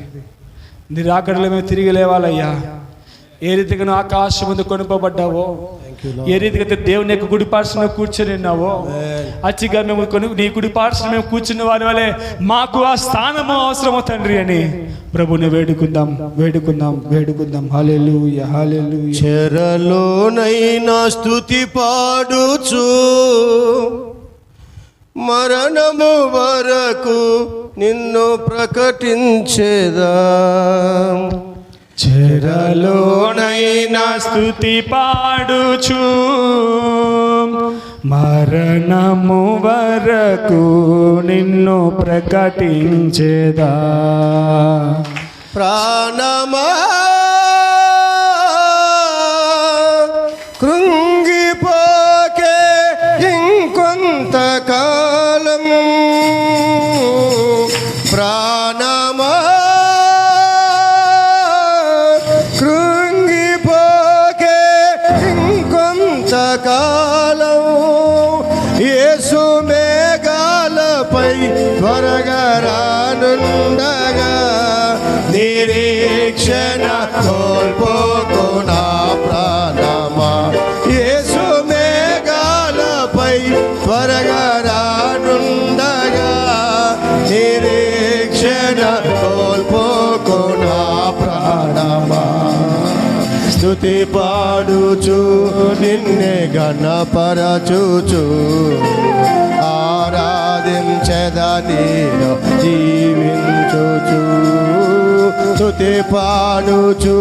నీ రాకడలో మేము తిరిగి లేవాలయ్యా. ఏ రీతిగా నువ్వు ఆకాశం ముందు కొనుకోబడ్డావో, ఏ రీతిగా దేవుని యొక్క కుడి పార్శ్వన కూర్చొని ఉన్నావో, అచ్చిగా మేము నీ కుడి పార్శ్వన మేము కూర్చున్న వారి వలె మాకు ఆ స్థానము అవసరమో తండ్రి అని ప్రభుని వేడుకుందాం, వేడుకుందాం, వేడుకుందాం. హల్లెలూయా, హల్లెలూయా. చెరలోనైనా స్తుతి పాడుచు మరణము వరకు నిన్ను ప్రకటించేదా. చెరలోనైనా స్తుతి పాడుచు మరణము వరకు నిన్ను ప్రకటించేదా. ప్రాణమా కృంగిపోకే ఇంకొంతకాలం, ప్రాణమా కృంగిపోకే ఇంకొంతకాలం. యేసు మేఘాలపై త్వరగా రానుండగా నిరీక్షణ కోల్పోకు నా ప్రాణమా. యేసు మేఘాలపై త్వరగా రానుండగా నిరీక్షణ కోల్పోకు నా ప్రాణమా. స్తుతి పాడుచు నిన్నే గణపరచుచు ఆరాధించెదని జీవించుచు. స్తుతి పాడుచు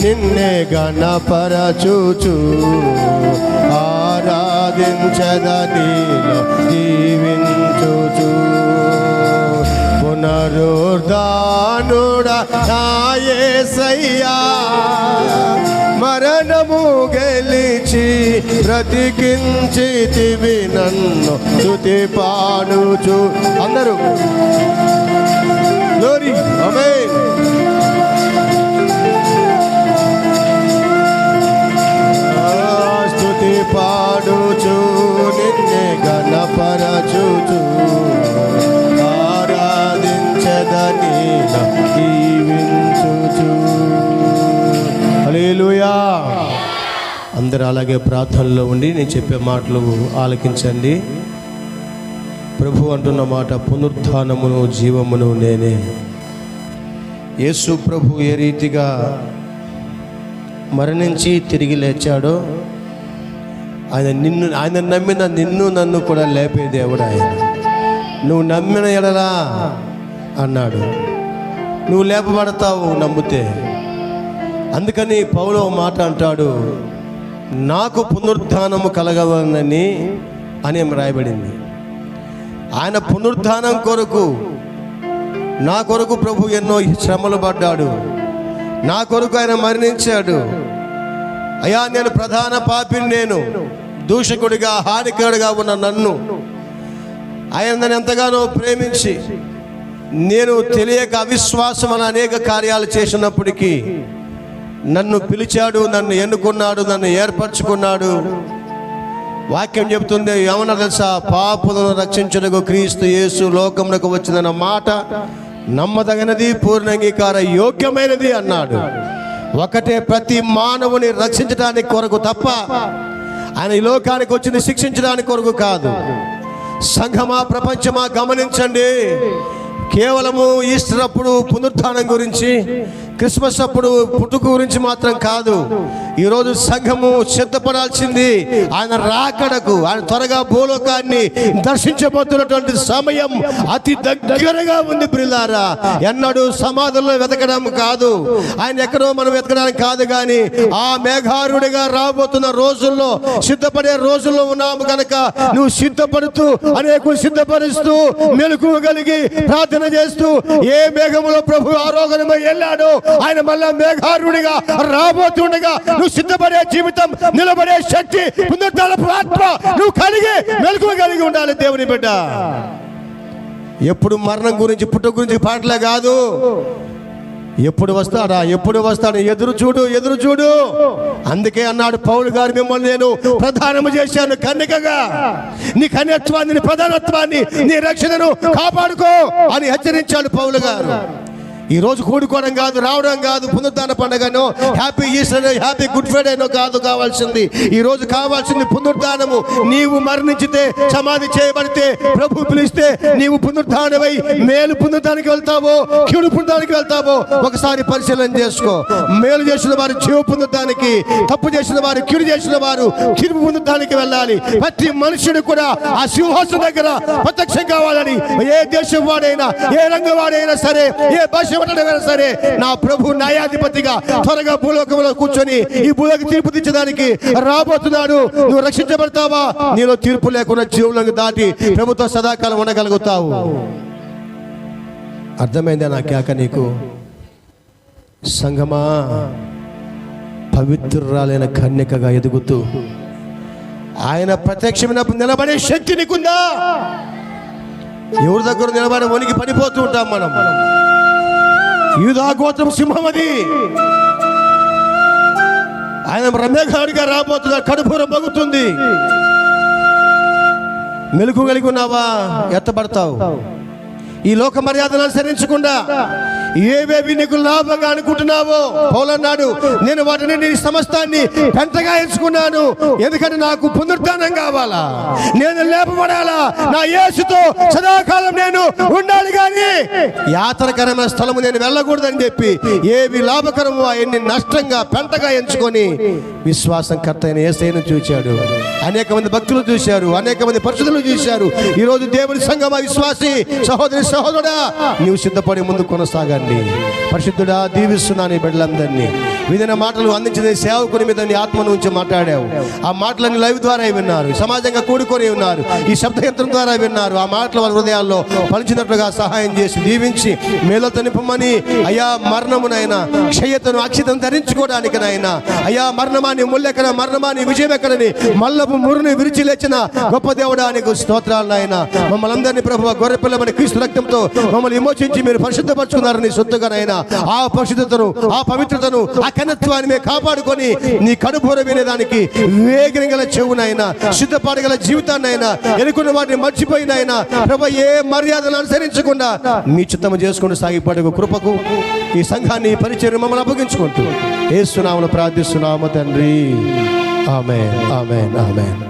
నిన్నే గణపరచుచు ఆరాధించెదని జీవించుచు. పునరుద్ధానుడా నా యేసయ్యా, మరణము గెలిచి బ్రతికించితివి నన్ను. స్తుతి పాడుచు అందరూ గ్లోరీ, ఆమేన్. స్తుతి పాడుచు నిన్నే గణపరచుచు ఆరాధించదని జీవించుచు. హల్లెలూయా. అందరూ అలాగే ప్రార్థనలో ఉండి నేను చెప్పే మాటలు ఆలకించండి. ప్రభు అంటున్న మాట, పునరుత్థానమును జీవమును నేనే. యేసు ప్రభు ఏ రీతిగా మరణించి తిరిగి లేచాడో, ఆయన నమ్మిన నిన్ను నన్ను కూడా లేపే దేవుడు ఆయన. నువ్వు నమ్మిన ఎడలా అన్నాడు, నువ్వు లేపబడతావు నమ్మితే. అందుకని పౌలు మాట అంటాడు, నాకు పునరుత్థానము కలగవలని అని రాయబడింది. ఆయన పునరుత్థానం కొరకు, నా కొరకు ప్రభు ఎన్నో శ్రమలు పడ్డాడు, నా కొరకు ఆయన మరణించాడు. అయ్యా నేను ప్రధాన పాపిని, నేను దూషకుడిగా హానికరుడిగా ఉన్న నన్ను ఆయన నన్ను ఎంతగానో ప్రేమించి నేను తెలియక అవిశ్వాసం అనే అనేక కార్యాలు చేసినప్పటికీ నన్ను పిలిచాడు, నన్ను ఎన్నుకున్నాడు, నన్ను ఏర్పరచుకున్నాడు. వాక్యం చెబుతుంది ఏమన్నా తెలుసా, పాపులను రక్షించుటకు క్రీస్తు యేసు లోకమునకు వచ్చిన మాట నమ్మదగినది, పూర్ణంగీకార యోగ్యమైనది అన్నాడు. ఒకటే, ప్రతి మానవుని రక్షించడానికి కొరకు తప్ప ఆయన ఈ లోకానికి వచ్చింది శిక్షించడానికి కొరకు కాదు. సంఘమా, ప్రపంచమా గమనించండి. కేవలము ఈస్టర్ అప్పుడు పునరుత్థానం గురించి, క్రిస్మస్ అప్పుడు పుట్టుక గురించి మాత్రం కాదు. ఈరోజు సంఘము సిద్ధపడాల్సింది ఆయన రాకడకు. ఆయన త్వరగా భూలోకాన్ని దర్శించబోతున్నటువంటి సమయం అతి దగ్గరగా ఉంది ప్రియులారా. ఎన్నడూ సమాధుల్లో వెతకడం కాదు, ఆయన ఎక్కడో మనం వెతకడానికి కాదు, కానీ ఆ మేఘారుడిగా రాబోతున్న రోజుల్లో, సిద్ధపడే రోజుల్లో ఉన్నాము కనుక నువ్వు సిద్ధపడుతూ, అనేకులు సిద్ధపరుస్తూ, మెలకువగలిగి ప్రార్థన చేస్తూ, ఏ మేఘములో ప్రభు ఆరోగ్యమై వెళ్ళాడో ఆయన మళ్ళా మేఘారుడిగా రాబోతుండగా నువ్వు సిద్ధపడే జీవితం, నిలబడే శక్తి, పునరుద్ధరణపు ఆత్మ నువ్వు కలిగి మెలకువ కలిగి ఉండాలి దేవుని బిడ్డ. ఎప్పుడు మరణం గురించి, పుట్టుక గురించి పాటలే కాదు. ఎప్పుడు వస్తాడా, ఎప్పుడు వస్తాడు, ఎదురు చూడు, ఎదురు చూడు. అందుకే అన్నాడు పౌలు గారు, మిమ్మల్ని నేను ప్రధానము చేశాను కన్నికగా. నీ కన్యత్వాన్ని, నీ ప్రధానత్వాన్ని, నీ రక్షణను కాపాడుకో అని హెచ్చరించాడు పౌలు గారు. ఈ రోజు కూడుకోవడం కాదు, రావడం కాదు, పునరుద్ధాన పండుగనో, హ్యాపీ ఈస్టర్, హ్యాపీ గుడ్ ఫ్రైడేనో కాదు కావాల్సింది. ఈ రోజు కావాల్సింది పునరుద్ధానము. నీవు మరణించితే, సమాధి చేయబడితే, ప్రభు పిలిస్తే నీవు పునరుద్ధానమై మేలు పునరుద్ధానికి వెళ్తావో, కీడు పునరుద్ధానికి వెళ్తావో ఒకసారి పరిశీలన చేసుకో. మేలు చేసిన వారు జీవ పునరుద్ధానికి, తప్పు చేసిన వారు, కీడు చేసిన వారు కీడు పునరుద్ధానికి వెళ్ళాలి. ప్రతి మనుషుడు కూడా ఆ సింహాసనం దగ్గర ప్రత్యక్షం కావాలని, ఏ దేశం వాడైనా, ఏ రంగం వాడైనా సరే, ఏ భాష సరే, నా ప్రభు న్యాయాధిపతిగా త్వరగా భూలోకంలో కూర్చొని ఈ భూలోకి తీర్పు తెచ్చడానికి రాబోతున్నాడు. నువ్వు రక్షించబడతావా? నీలో తీర్పు లేకుండా జీవులకు దాటి ప్రభుత్వ సదాకాలం ఉండగలుగుతావు. అర్థమైందా నా కేక నీకు? సంఘమా, పవిత్రురాలైన కన్యకగా ఎదుగుతూ ఆయన ప్రత్యక్షమైనప్పుడు నిలబడే శక్తి నీకుందా? ఎవరి దగ్గర నిలబడి వణికి పడిపోతూ ఉంటాం మనం. యూదా గోత్రం సింహం అది. ఆయన రమేఘాడిగా రాబోతున్నారు, కడుపురం పగుతుంది. మెలకు కలిగి ఉన్నావా? ఎత్తబడతావు. ఈ లోక మర్యాదను అనుసరించకుండా ఏవేవి నీకు లాభంగా అనుకుంటున్నావో, పౌలన్నాడు, నేను వాటిని, నీ సమస్తాన్ని పెంటగా ఎంచుకున్నాను. ఎందుకంటే నాకు పునరుద్ధానం కావాలా, నేను లేపబడాలా, నా యేసుతో సదాకాలం నేను ఉండాలి, కానీ యాత్రకరమైన స్థలము నేను వెళ్ళకూడదని చెప్పి ఏవి లాభకరమో అవన్నీ నష్టంగా పెంటగా ఎంచుకొని విశ్వాసం కర్త అయిన యేసయ్యను చూశాడు. అనేక మంది భక్తులు చూశారు, అనేక మంది పరిశుద్ధులు చూశారు. ఈరోజు దేవుని సంఘమా, విశ్వాసి సహోదరి సహోదరుడా, నీవు సిద్ధపడి ముందు కొనసాగండి. పరిశుద్ధుడా, దీవిస్తున్నాను ఈ బిడ్డలందరినీ. విధిన మాటలు అందించిన సేవకుని మీద నీ ఆత్మ నుంచి మాట్లాడావు. ఆ మాటలన్నీ లైవ్ ద్వారా విన్నారు, సమాజంగా కూడుకొని ఉన్నారు, ఈ శబ్దయంత్రం ద్వారా విన్నారు. ఆ మాటలు వాళ్ళ హృదయాల్లో పలిచినట్లుగా సహాయం చేసి దీవించి మేలతో నింపమని, అయ్యా మరణమునైనా, క్షయతను, అక్షితను ధరించుకోవడానికినైనా, అయ్యా మరణమాని ముల్లెక్కడ, మరణమాని విజయం ఎక్కడని మల్లపు మురుని విరిచి లేచిన గొప్ప దేవుడానికి స్తోత్రాలైనా. మమ్మల్ని అందరినీ ప్రభువా, గొర్రె పిల్లమని క్రీస్తు రక్తంతో మమ్మల్ని విమోచించి మీరు పరిశుద్ధపరచుకున్నారని సొత్తుగానైనా ఆ పరిశుద్ధతను, ఆ పవిత్రతను, ఆ కన్నత్వాన్ని మేము కాపాడుకొని నీ కడుపుర వినేదానికి వేగంగల చెవునైనా, సిద్ధపాడగల జీవితాన్నైనా, ఎన్నుకున్న వాటిని మర్చిపోయినైనా ప్రభు ఏ మర్యాదను అనుసరించకుండా మీ చిత్తము చేసుకుంటూ సాగిపడే కృపకు ఈ సంఘాన్ని, ఈ పరిచయం మమ్మల్ని అప్పగించుకుంటూ యేసు నామమున ప్రార్థిస్తున్నాము తండ్రి. ఆమేన్, ఆమేన్, ఆమేన్.